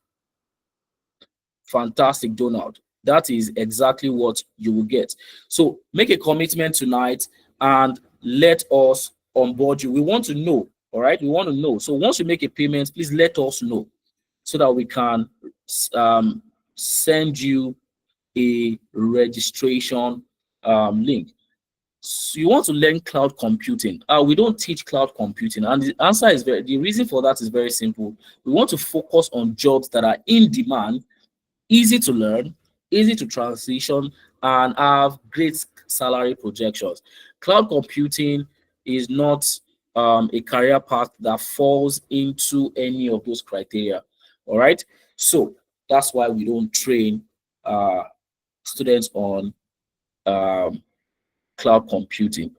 fantastic, Donald, that is exactly what you will get. So make a commitment tonight and let us onboard you. We want to know. All right. We want to know. So once you make a payment, please let us know so that we can send you a registration link. So you want to learn cloud computing. We don't teach cloud computing, and the reason for that is very simple. We want to focus on jobs that are in demand, easy to learn, easy to transition, and have great salary projections. Cloud computing is not a career path that falls into any of those criteria. All right, so that's why we don't train students on cloud computing.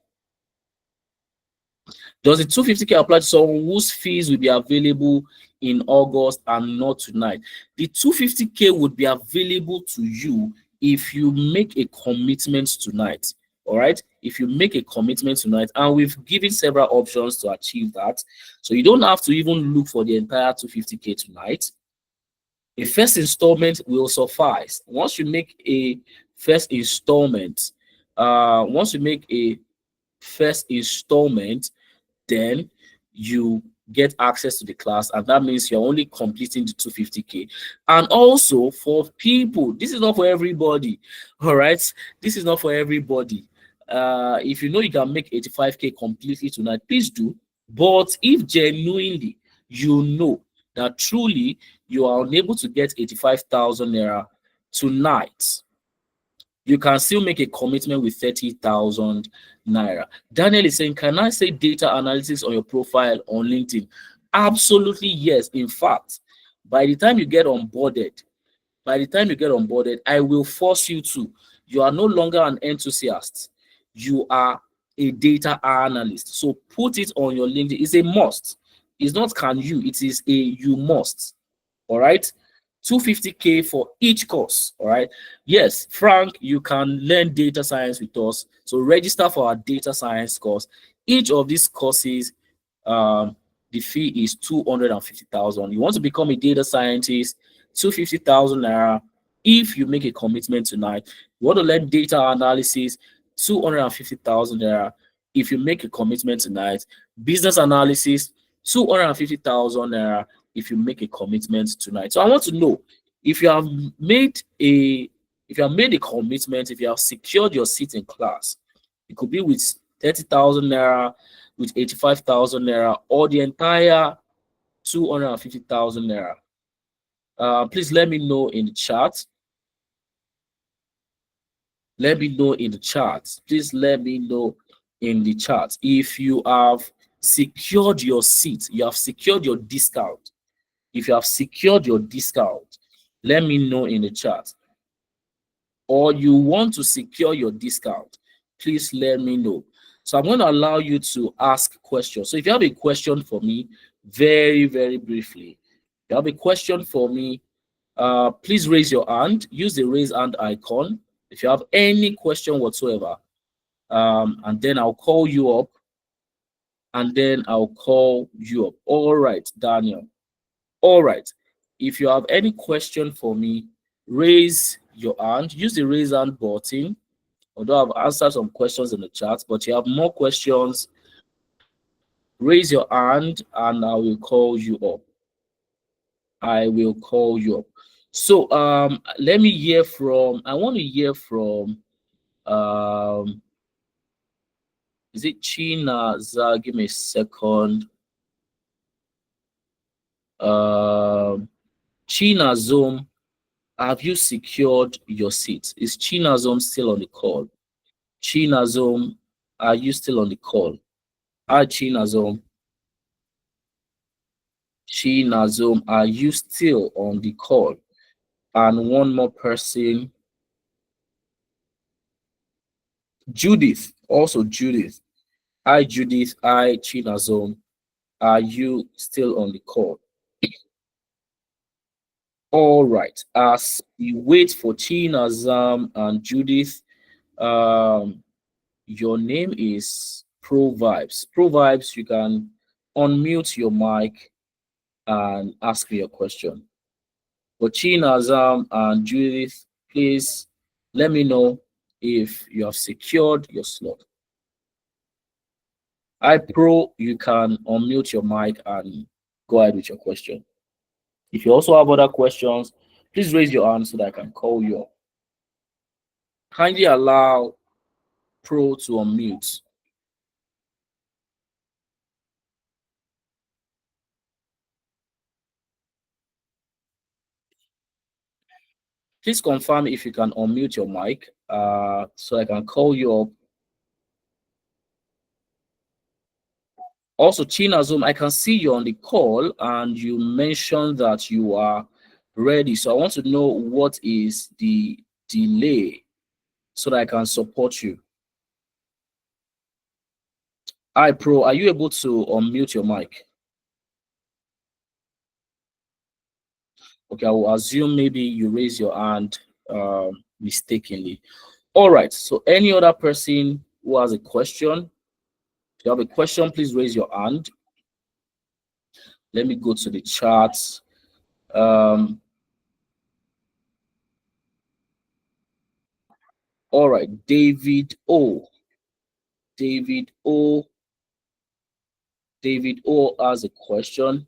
Does the 250K apply to someone whose fees will be available in August and not tonight? The 250K would be available to you if you make a commitment tonight. All right, if you make a commitment tonight, and we've given several options to achieve that, so you don't have to even look for the entire 250K tonight. A first installment will suffice. Once you make a first installment, then you get access to the class, and that means you're only completing the 250K. And also for people, this is not for everybody. All right, this is not for everybody. if you know you can make 85K completely tonight, please do. But if genuinely you know that truly you are unable to get 85,000 naira tonight, you can still make a commitment with 30,000 naira. Daniel is saying, can I say data analytics on your profile on LinkedIn? Absolutely, yes. In fact, by the time you get onboarded, I will force you to. You are no longer an enthusiast. You are a data analyst. So put it on your LinkedIn. It's a must. It's not can you, it is a you must. All right. 250K for each course. All right. Yes, Frank, you can learn data science with us. So register for our data science course. Each of these courses, the fee is 250,000. You want to become a data scientist, 250,000 naira. If you make a commitment tonight, you want to learn data analysis, 250,000 naira. If you make a commitment tonight, business analysis, 250,000 naira. If you make a commitment tonight. So I want to know if you have made a commitment, if you have secured your seat in class, it could be with 30,000 naira, with 85,000 naira, or the entire 250,000 naira. Please let me know in the chat. Let me know in the chat. Please let me know in the chat if you have secured your seat, you have secured your discount. If you have secured your discount, let me know in the chat. Or you want to secure your discount, please let me know. So I'm going to allow you to ask questions. So if you have a question for me, very, very briefly, if you have a question for me, please raise your hand. Use the raise hand icon if you have any question whatsoever. And then I'll call you up. All right, Daniel. All right. If you have any question for me, raise your hand. Use the raise hand button. Although I've answered some questions in the chat, but you have more questions, raise your hand and I will call you up. So let me hear from, I want to hear from is it China? Give me a second. China Zoom, have you secured your seat? Is China Zoom still on the call? China Zoom, are you still on the call? Hi, China Zoom. China Zoom, are you still on the call? And one more person, Judith, also Judith. Hi, Judith. Hi, China Zoom. Are you still on the call? All right. As we wait for China Zoom and Judith, your name is Pro Vibes. Pro Vibes, you can unmute your mic and ask me your question. For China Zoom and Judith, please let me know if you have secured your slot. Pro, you can unmute your mic and go ahead with your question. If you also have other questions, please raise your hand so that I can call you up. Kindly allow Pro to unmute. Please confirm if you can unmute your mic so I can call you up. Also, China Zoom, I can see you on the call and you mentioned that you are ready. So I want to know what is the delay so that I can support you. Hi, Pro, are you able to unmute your mic? Okay, I will assume maybe you raise your hand mistakenly. All right, so any other person who has a question, if you have a question, please raise your hand. Let me go to the charts. All right, David O. David O has a question.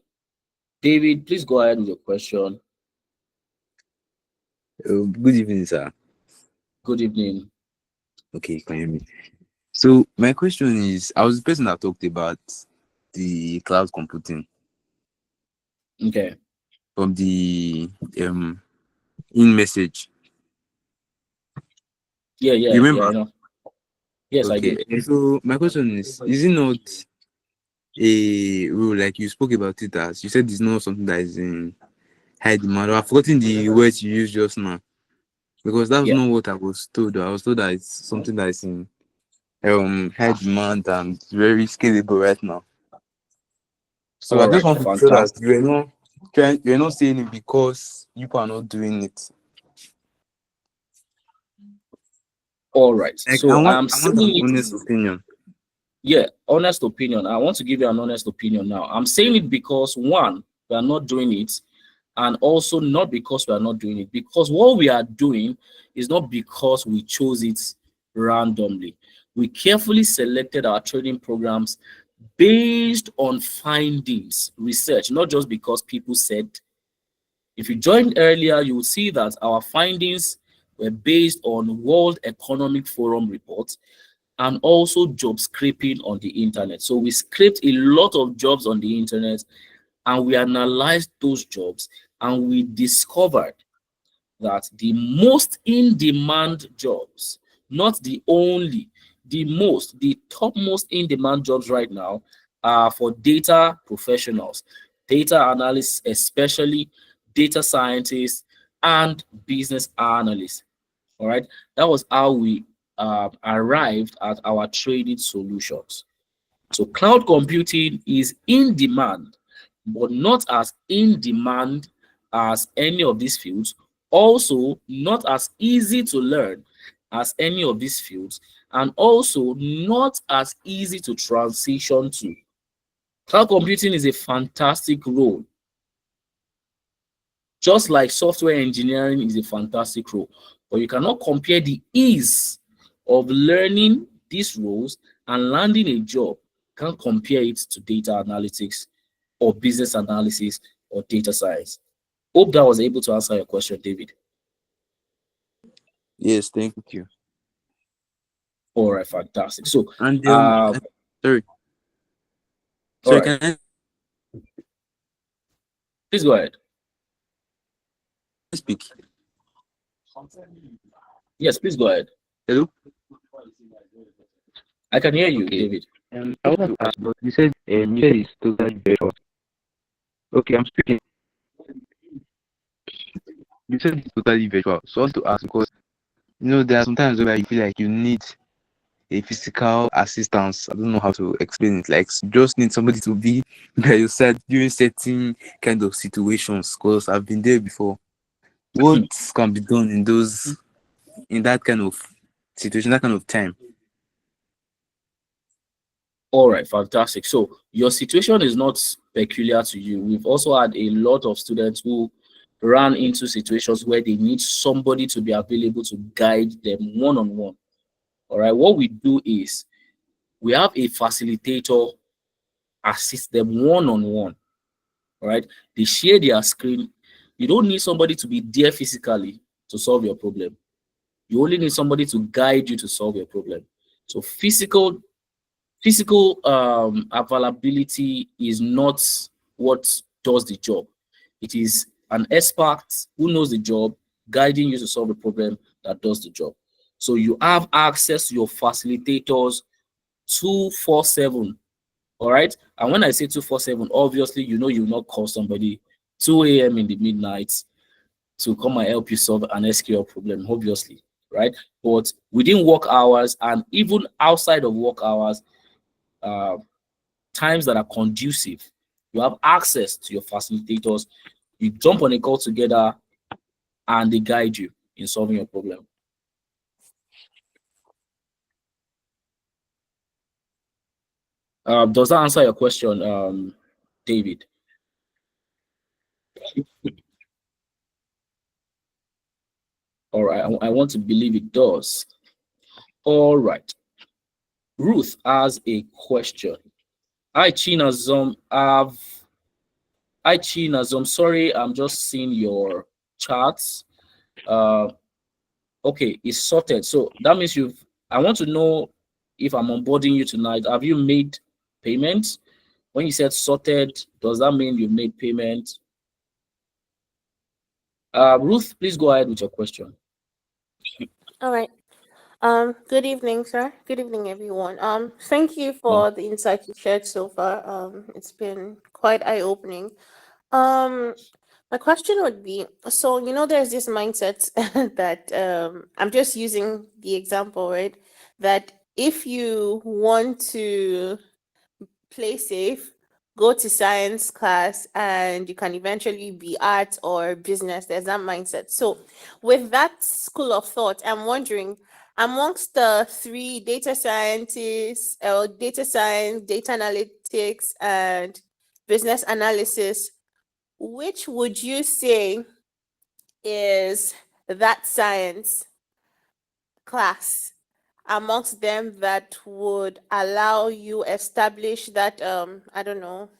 David, please go ahead with your question. Good evening, sir. Good evening. Okay, can you hear me? So my question is, I was the person that talked about the cloud computing Okay. from the in message. Yeah, You yeah, remember? I know. Yes, I Okay. do. And so my question is it not a rule like you spoke about it as you said it's not something that is in high demand? I've forgotten the words you used just now because that's Yeah. not what I was told. I was told that it's something that is in high demand and very scalable right now. So I All just right. want to be sure that Fantastic. you're not saying it because you are not doing it. All right. Like So I'm I want saying an it. honest opinion. Yeah, honest opinion. I want to give you an honest opinion now. I'm saying it because one, we are not doing it, and also not because we are not doing it. Because what we are doing is not because we chose it randomly. We carefully selected our training programs based on findings, research, not just because people said. If you joined earlier, you will see that our findings were based on World Economic Forum reports and also job scraping on the internet. So we scraped a lot of jobs on the internet and we analyzed those jobs and we discovered that the most in-demand jobs, not the only, the topmost in-demand jobs right now are for data professionals, data analysts, especially data scientists and business analysts. All right, that was how we arrived at our trading solutions. So cloud computing is in demand, but not as in demand as any of these fields. Also, not as easy to learn as any of these fields, and also not as easy to transition to. Cloud computing is a fantastic role, just like software engineering is a fantastic role, but you cannot compare the ease of learning these roles and landing a job. Can't compare it to data analytics or business analysis or data science. Hope that was able to answer your question, David. Yes, thank you. All right, fantastic. So, And uh, sorry, all sorry, right, can I please go ahead. speak? Yes, please go ahead. Hello. I can hear you, Okay. David. I want to ask, but you said it's totally virtual. Okay, I'm speaking. You said it's totally virtual. So I want to ask because there are sometimes where you feel like you need a physical assistance. I don't know how to explain it. Like just need somebody to be by your side during certain kind of situations. Because I've been there before. What can be done in that kind of situation, that kind of time? All right, fantastic. So your situation is not peculiar to you. We've also had a lot of students who ran into situations where they need somebody to be available to guide them one-on-one. All right, what we do is we have a facilitator assist them one-on-one. All right, they share their screen. You don't need somebody to be there physically to solve your problem. You only need somebody to guide you to solve your problem. So physical availability is not what does the job. It is an expert who knows the job guiding you to solve a problem that does the job. So you have access to your facilitators 247. All right. And when I say 247, obviously you know you will not call somebody 2 a.m. in the midnight to come and help you solve an SQL problem, obviously, right? But within work hours and even outside of work hours, uh, times that are conducive, you have access to your facilitators. You jump on a call together and they guide you in solving your problem. Does that answer your question, David? All right, I want to believe it does. All right. Ruth has a question. Hi, Chinazom. Hi, Chinazom. Sorry, I'm just seeing your charts. Okay, it's sorted. So that means I want to know If I'm onboarding you tonight, have you made payments? When you said sorted, does that mean you made payment? Ruth, please go ahead with your question. All right. Good evening, sir. Good evening, everyone. Thank you for the insights you shared so far. It's been quite eye-opening. My question would be, so there's this mindset that I'm just using the example, right? That if you want to play safe, go to science class, and you can eventually be art or business. There's that mindset. So, with that school of thought, I'm wondering, amongst the three data scientists, or data science, data analytics, and business analysis, which would you say is that science class amongst them that would allow you establish that I don't know,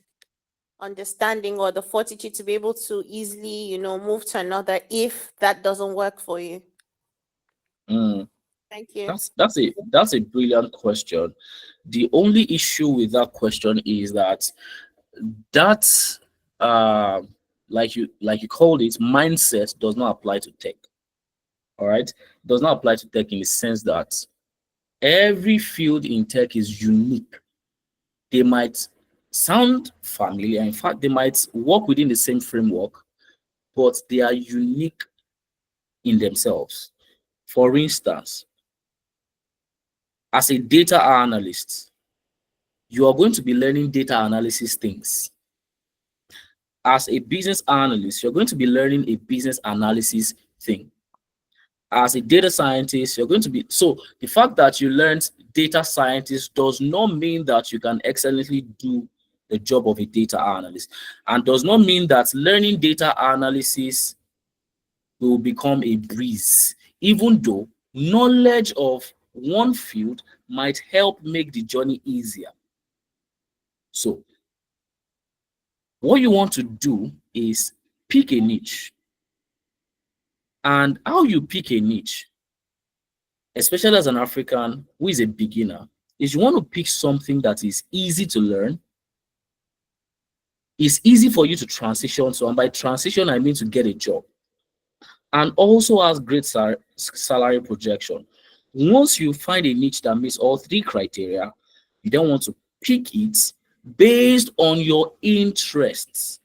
understanding or the fortitude to be able to easily move to another if that doesn't work for you? Mm, Thank you. that's a brilliant question. The only issue with that question is that that like you called it, mindset does not apply to tech. All right, does not apply to tech in the sense that every field in tech is unique. They might sound familiar. In fact, they might work within the same framework, but they are unique in themselves. For instance, as a data analyst, you are going to be learning data analysis things. As a business analyst, you're going to be learning a business analysis thing. As a data scientist, you're going to be, so the fact that you learned data scientist does not mean that you can excellently do the job of a data analyst, and does not mean that learning data analysis will become a breeze, even though knowledge of one field might help make the journey easier. So what you want to do is pick a niche. And how you pick a niche, especially as an African who is a beginner, is you want to pick something that is easy to learn, is easy for you to transition to, and by transition I mean to get a job, and also has great salary projection. Once you find a niche that meets all three criteria, you then want to pick it based on your interests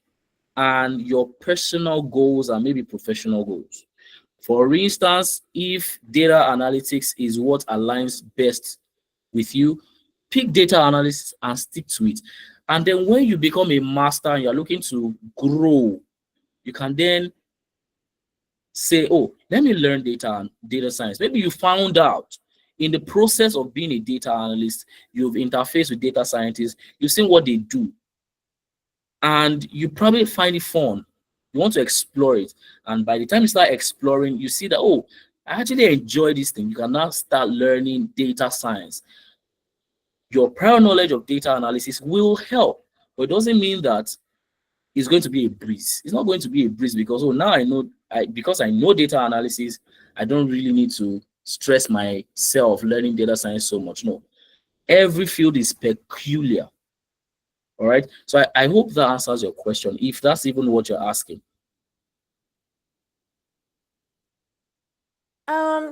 and your personal goals and maybe professional goals. For instance, if data analytics is what aligns best with you, pick data analysis and stick to it. And then when you become a master and you're looking to grow, you can then say, oh, let me learn data and data science. Maybe you found out in the process of being a data analyst, you've interfaced with data scientists, you've seen what they do, and you probably find it fun. You want to explore it. And by the time you start exploring, you see that, oh, I actually enjoy this thing. You can now start learning data science. Your prior knowledge of data analysis will help, but it doesn't mean that it's going to be a breeze. It's not going to be a breeze because, oh, now because I know data analysis, I don't really need to stress myself learning data science so much. No, every field is peculiar. All right. So I hope that answers your question, if that's even what you're asking.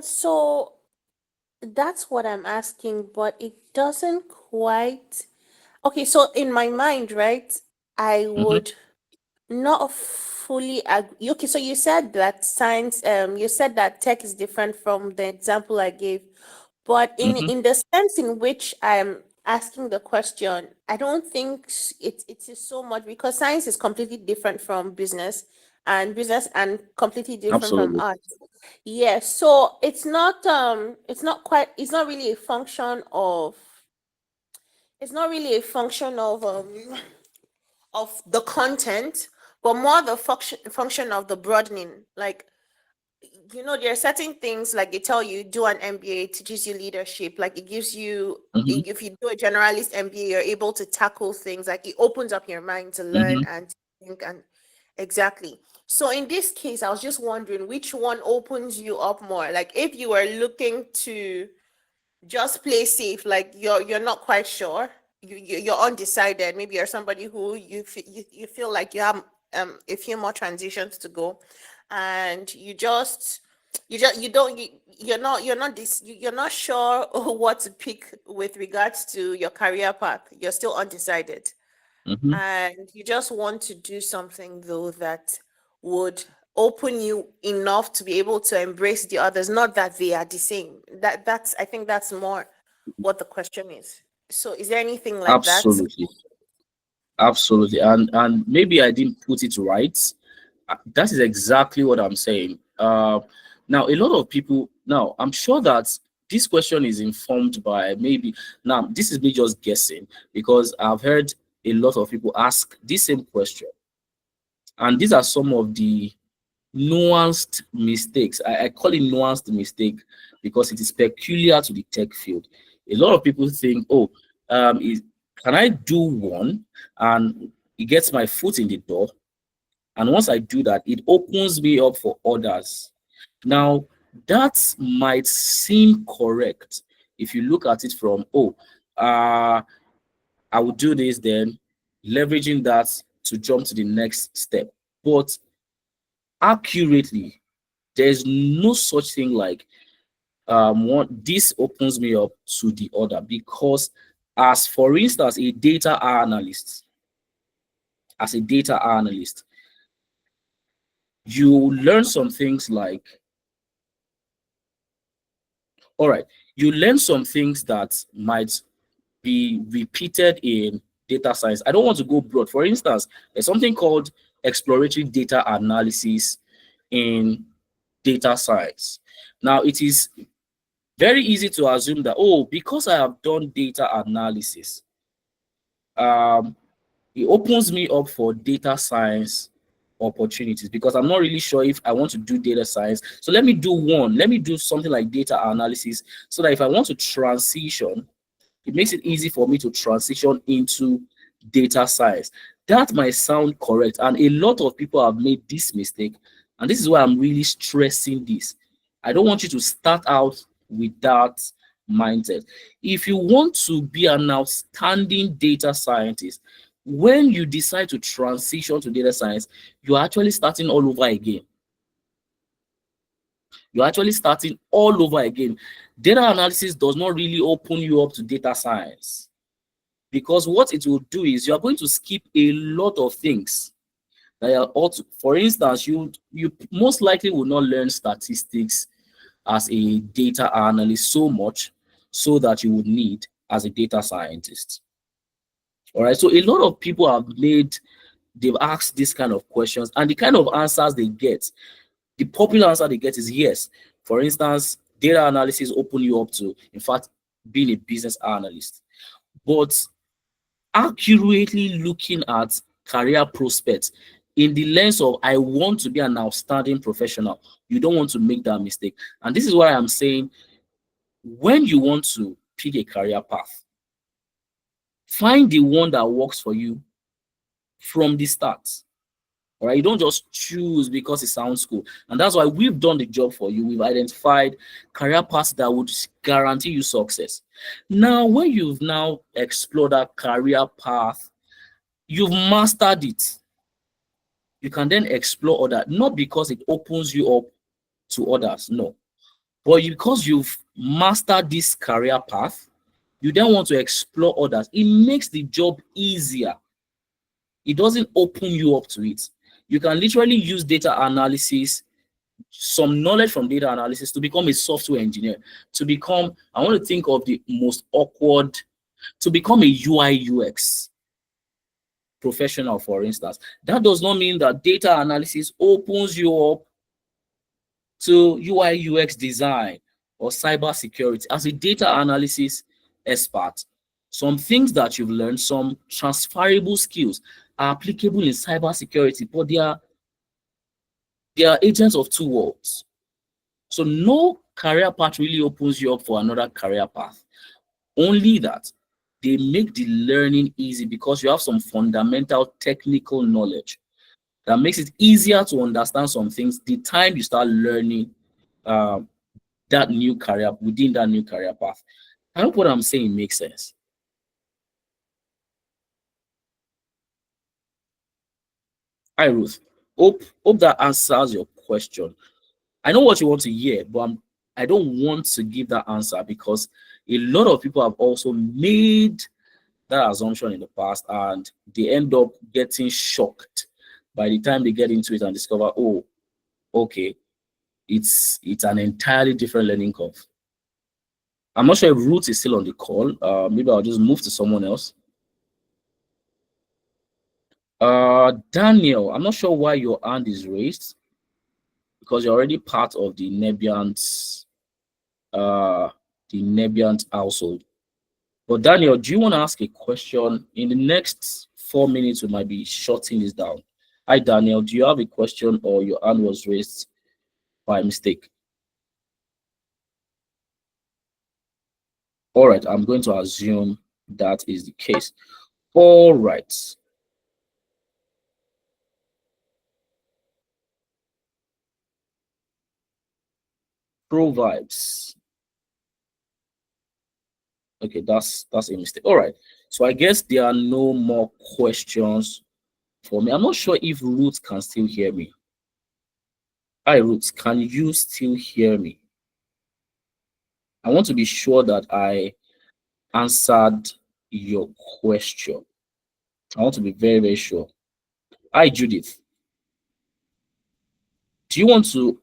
So that's what I'm asking, but it doesn't quite. Okay, so in my mind, right, I would not fully agree. Okay, so you said that science, you said that tech is different from the example I gave, but in the sense in which I'm asking the question, I don't think it is so much, because science is completely different from business, and completely different from Absolutely. art. Yes, so it's not really a function of, of the content, but more the function of the broadening. Like, there are certain things, like they tell you do an MBA, it teaches you leadership. Like, it gives you, if you do a generalist MBA, you're able to tackle things. Like, it opens up your mind to learn and to think. And exactly. So in this case, I was just wondering which one opens you up more. Like, if you were looking to just play safe, like you're not quite sure, you're undecided, maybe you're somebody who you feel like you have a few more transitions to go, and you're not this you're not sure what to pick with regards to your career path, you're still undecided, Mhm. and you just want to do something though that would open you enough to be able to embrace the others, not that they are the same. That's I think that's more what the question is. So is there anything like that? Absolutely. Absolutely. And maybe I didn't put it right. That is exactly what I'm saying. Now a lot of people, now I'm sure that this question is informed by, maybe, now this is me just guessing, because I've heard a lot of people ask this same question, and these are some of the nuanced mistakes. I call it nuanced mistake because it is peculiar to the tech field. A lot of people think, oh, can I do one and it gets my foot in the door? And once I do that, it opens me up for others. Now, that might seem correct if you look at it from, oh, I will do this, then leveraging that to jump to the next step. But accurately, there's no such thing like one this opens me up to the other, because as for instance a data analyst, as a data analyst, you learn some things like, all right, you learn some things that might be repeated in data science. I don't want to go broad. For instance, there's something called exploratory data analysis in data science. Now it is very easy to assume that, oh, because I have done data analysis, it opens me up for data science opportunities, because I'm not really sure if I want to do data science. So let me do something like data analysis, so that if I want to transition, it makes it easy for me to transition into data science. That might sound correct, and a lot of people have made this mistake, and this is why I'm really stressing this. I don't want you to start out with that mindset. If you want to be an outstanding data scientist, when you decide to transition to data science, you're actually starting all over again. You're actually starting all over again. Data analysis does not really open you up to data science, because what it will do is you're going to skip a lot of things. For instance, you most likely will not learn statistics as a data analyst so much so that you would need as a data scientist. All right. So a lot of people they've asked this kind of questions, and the kind of answers they get, the popular answer they get is yes. For instance, data analysis open you up to, in fact, being a business analyst. But accurately looking at career prospects in the lens of, I want to be an outstanding professional, you don't want to make that mistake. And this is why I'm saying, when you want to pick a career path, find the one that works for you from the start. All right, you don't just choose because it sounds cool. And that's why we've done the job for you. We've identified career paths that would guarantee you success. Now, when you've now explored that career path, you've mastered it, you can then explore other, not because it opens you up to others, no, but because you've mastered this career path, you then want to explore others. It makes the job easier. It doesn't open you up to it. You can literally use data analysis, some knowledge from data analysis, to become a software engineer, to become, I want to think of the most awkward, to become a UI UX professional, for instance. That does not mean that data analysis opens you up to UI UX design or cyber security. As a data analysis expert, some things that you've learned, some transferable skills are applicable in cyber security, but they are agents of two worlds. So no career path really opens you up for another career path. Only that they make the learning easy, because you have some fundamental technical knowledge that makes it easier to understand some things the time you start learning that new career, within that new career path. I hope what I'm saying makes sense. Hi, Ruth. Hope that answers your question. I know what you want to hear, but I don't want to give that answer because a lot of people have also made that assumption in the past and they end up getting shocked by the time they get into it and discover, oh, okay, it's an entirely different learning curve. I'm not sure if Ruth is still on the call. Maybe I'll just move to someone else. Daniel, I'm not sure why your hand is raised because you're already part of the Nebiant household. But Daniel, do you want to ask a question? In the next 4 minutes, we might be shutting this down. Hi, Daniel, do you have a question or your hand was raised by mistake? All right, I'm going to assume that is the case. All right. Proverbs. Okay, that's a mistake. All right. So I guess there are no more questions for me. I'm not sure if Ruth can still hear me. Hi, Ruth, can you still hear me? I want to be sure that I answered your question. I want to be very, very sure. Hi, Judith. Do you want to?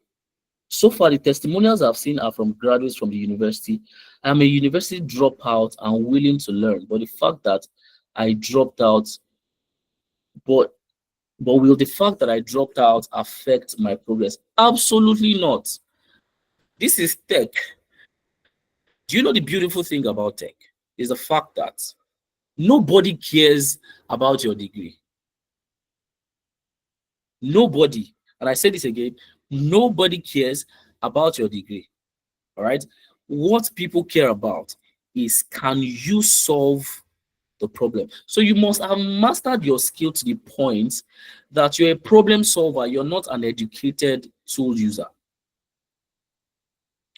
So far, the testimonials I've seen are from graduates from the university. I'm a university dropout and willing to learn, but the fact that I dropped out, but will the fact that I dropped out affect my progress? Absolutely not. This is tech. Do you know the beautiful thing about tech is the fact that nobody cares about your degree. Nobody, and I say this again, nobody cares about your degree. All right. What people care about is, can you solve the problem? So you must have mastered your skill to the point that you're a problem solver. You're not an educated tool user.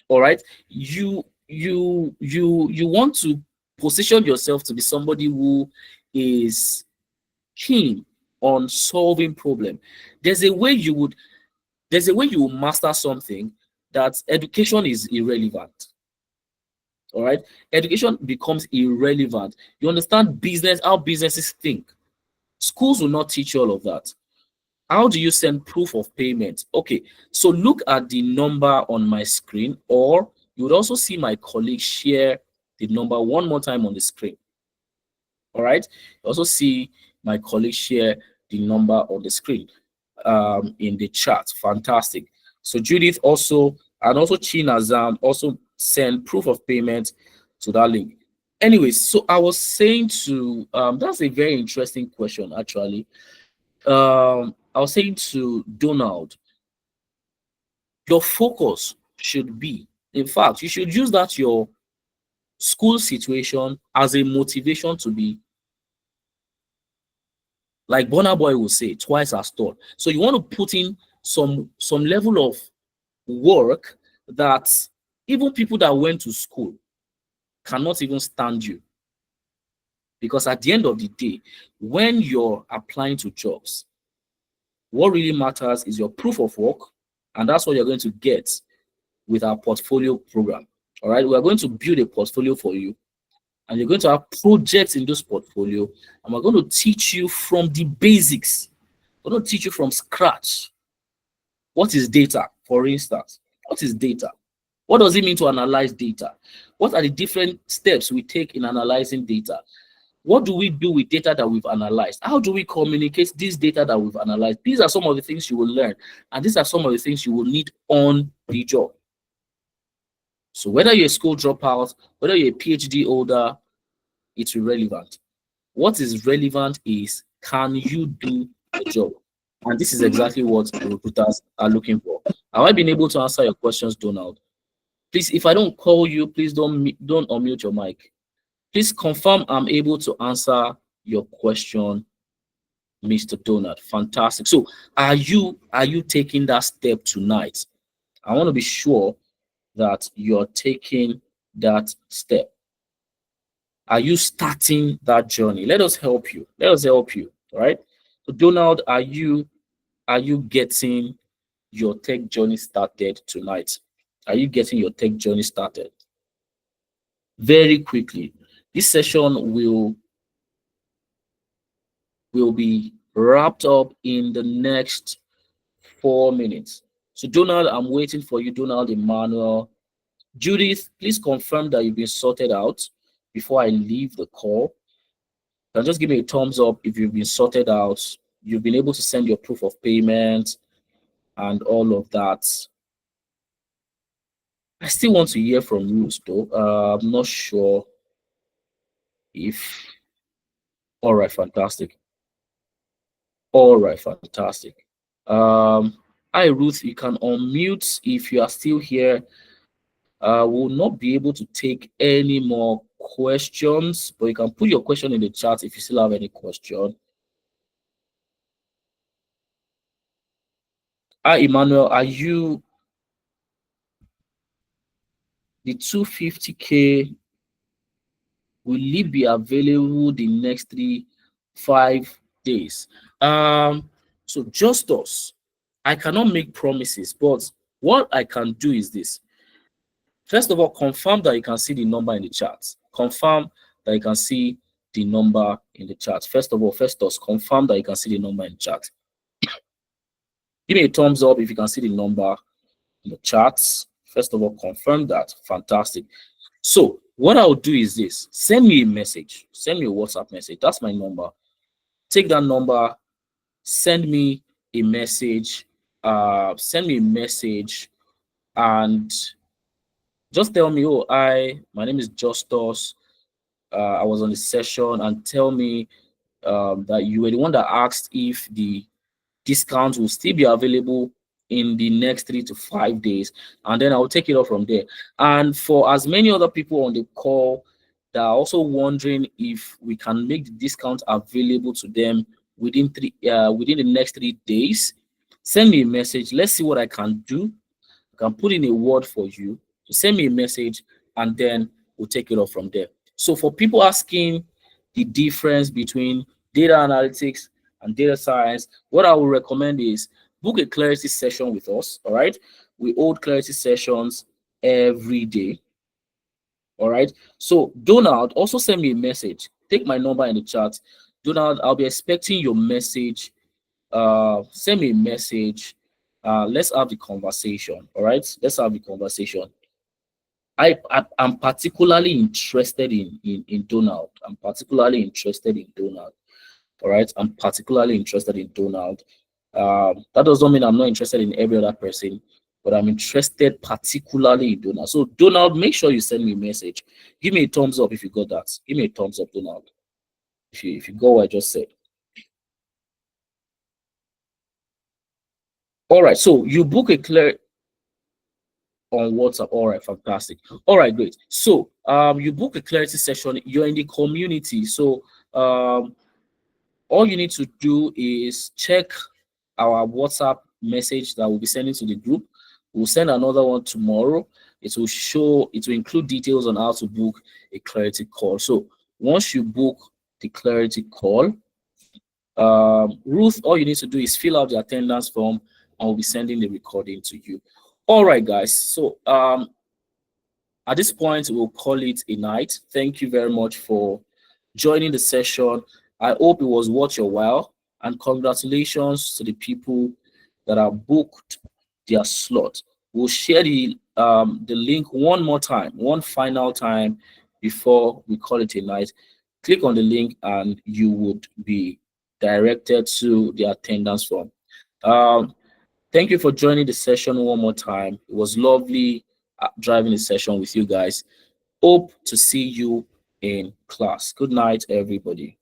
All right. You want to position yourself to be somebody who is keen on solving problem. There's a way you will master something that education is irrelevant. All right. Education becomes irrelevant. You understand business, how businesses think. Schools will not teach you all of that. How do you send proof of payment? Okay, so look at the number on my screen, or you would also see my colleague share the number one more time on the screen. All right. You also see my colleague share the number on the screen in the chat. Fantastic. So Judith also, and also Chinazam also send proof of payment to that link. Anyways, so I was saying to that's a very interesting question actually. I was saying to Donald, your focus should be, in fact, you should use that your school situation as a motivation to be, like Burna Boy will say, twice as tall. So you want to put in some level of work that even people that went to school cannot even stand you. Because at the end of the day, when you're applying to jobs, what really matters is your proof of work, and that's what you're going to get with our portfolio program. All right, we're going to build a portfolio for you, and you're going to have projects in this portfolio, and we're going to teach you from the basics. We're going to teach you from scratch. What is data, for instance? What is data? What does it mean to analyze data? What are the different steps we take in analyzing data? What do we do with data that we've analyzed? How do we communicate this data that we've analyzed? These are some of the things you will learn, and these are some of the things you will need on the job. So whether you're a school dropout, whether you're a PhD holder, it's irrelevant. What is relevant is, can you do the job? And this is exactly what recruiters are looking for. Have I been able to answer your questions, Donald? Please, if I don't call you, please don't unmute your mic. Please confirm I'm able to answer your question, Mr. Donald. Fantastic. So are you taking that step tonight? I want to be sure that you're taking that step. Are you starting that journey? Let us help you. Let us help you. All right. So Donald, are you getting your tech journey started tonight? Are you getting your tech journey started? Very quickly. This session will be wrapped up in the next 4 minutes. So Donald, I'm waiting for you. Donald, Emmanuel, Judith, please confirm that you've been sorted out before I leave the call. And just give me a thumbs up if you've been sorted out. You've been able to send your proof of payment and all of that. I still want to hear from you, though. I'm not sure if. All right, fantastic. All right, fantastic. Hi, Ruth. You can unmute if you are still here. We'll not be able to take any more questions, but you can put your question in the chat if you still have any question. Hi, Emmanuel. Are you the 250K? Will it be available the next 5 days? So just us. I cannot make promises, but what I can do is this. First of all, confirm that you can see the number in the chat. Confirm that you can see the number in the chat. First of all, confirm that you can see the number in the chat. Give me a thumbs up if you can see the number in the chats. First of all, confirm that. Fantastic. So what I'll do is this. Send me a message. Send me a WhatsApp message. That's my number. Take that number. Send me a message. Send me a message and just tell me, oh, my name is Justus. I was on the session, and tell me that you were the one that asked if the discounts will still be available in the next 3 to 5 days, and then I'll take it off from there. And for as many other people on the call that are also wondering if we can make the discount available to them within the next 3 days, send me a message. Let's see what I can do. I can put in a word for you. So send me a message, and then we'll take it off from there. So for people asking the difference between data analytics and data science, what I would recommend is book a clarity session with us. All right, we hold clarity sessions every day. All right, so Donald, also send me a message. Take my number in the chat. Donald, I'll be expecting your message. Send me a message. Let's have the conversation. All right, let's have the conversation. I'm particularly interested in Donald. I'm particularly interested in Donald. All right, I'm particularly interested in Donald. That does not mean I'm not interested in every other person, but I'm interested particularly in Donald. So Donald, make sure you send me a message. Give me a thumbs up if you got that. Give me a thumbs up, Donald. If you got what I just said. All right, so you book a clear on WhatsApp. All right, fantastic. All right, great. So you book a clarity session. You're in the community. So all you need to do is check our WhatsApp message that we'll be sending to the group. We'll send another one tomorrow. It will include details on how to book a clarity call. So once you book the clarity call, Ruth, all you need to do is fill out the attendance form, and we'll be sending the recording to you. All right, guys. So at this point, we'll call it a night. Thank you very much for joining the session. I hope it was worth your while, and congratulations to the people that have booked their slot. We'll share the link one more time, one final time before we call it a night. Click on the link and you would be directed to the attendance form. Thank you for joining the session one more time. It was lovely driving the session with you guys. Hope to see you in class. Good night, everybody.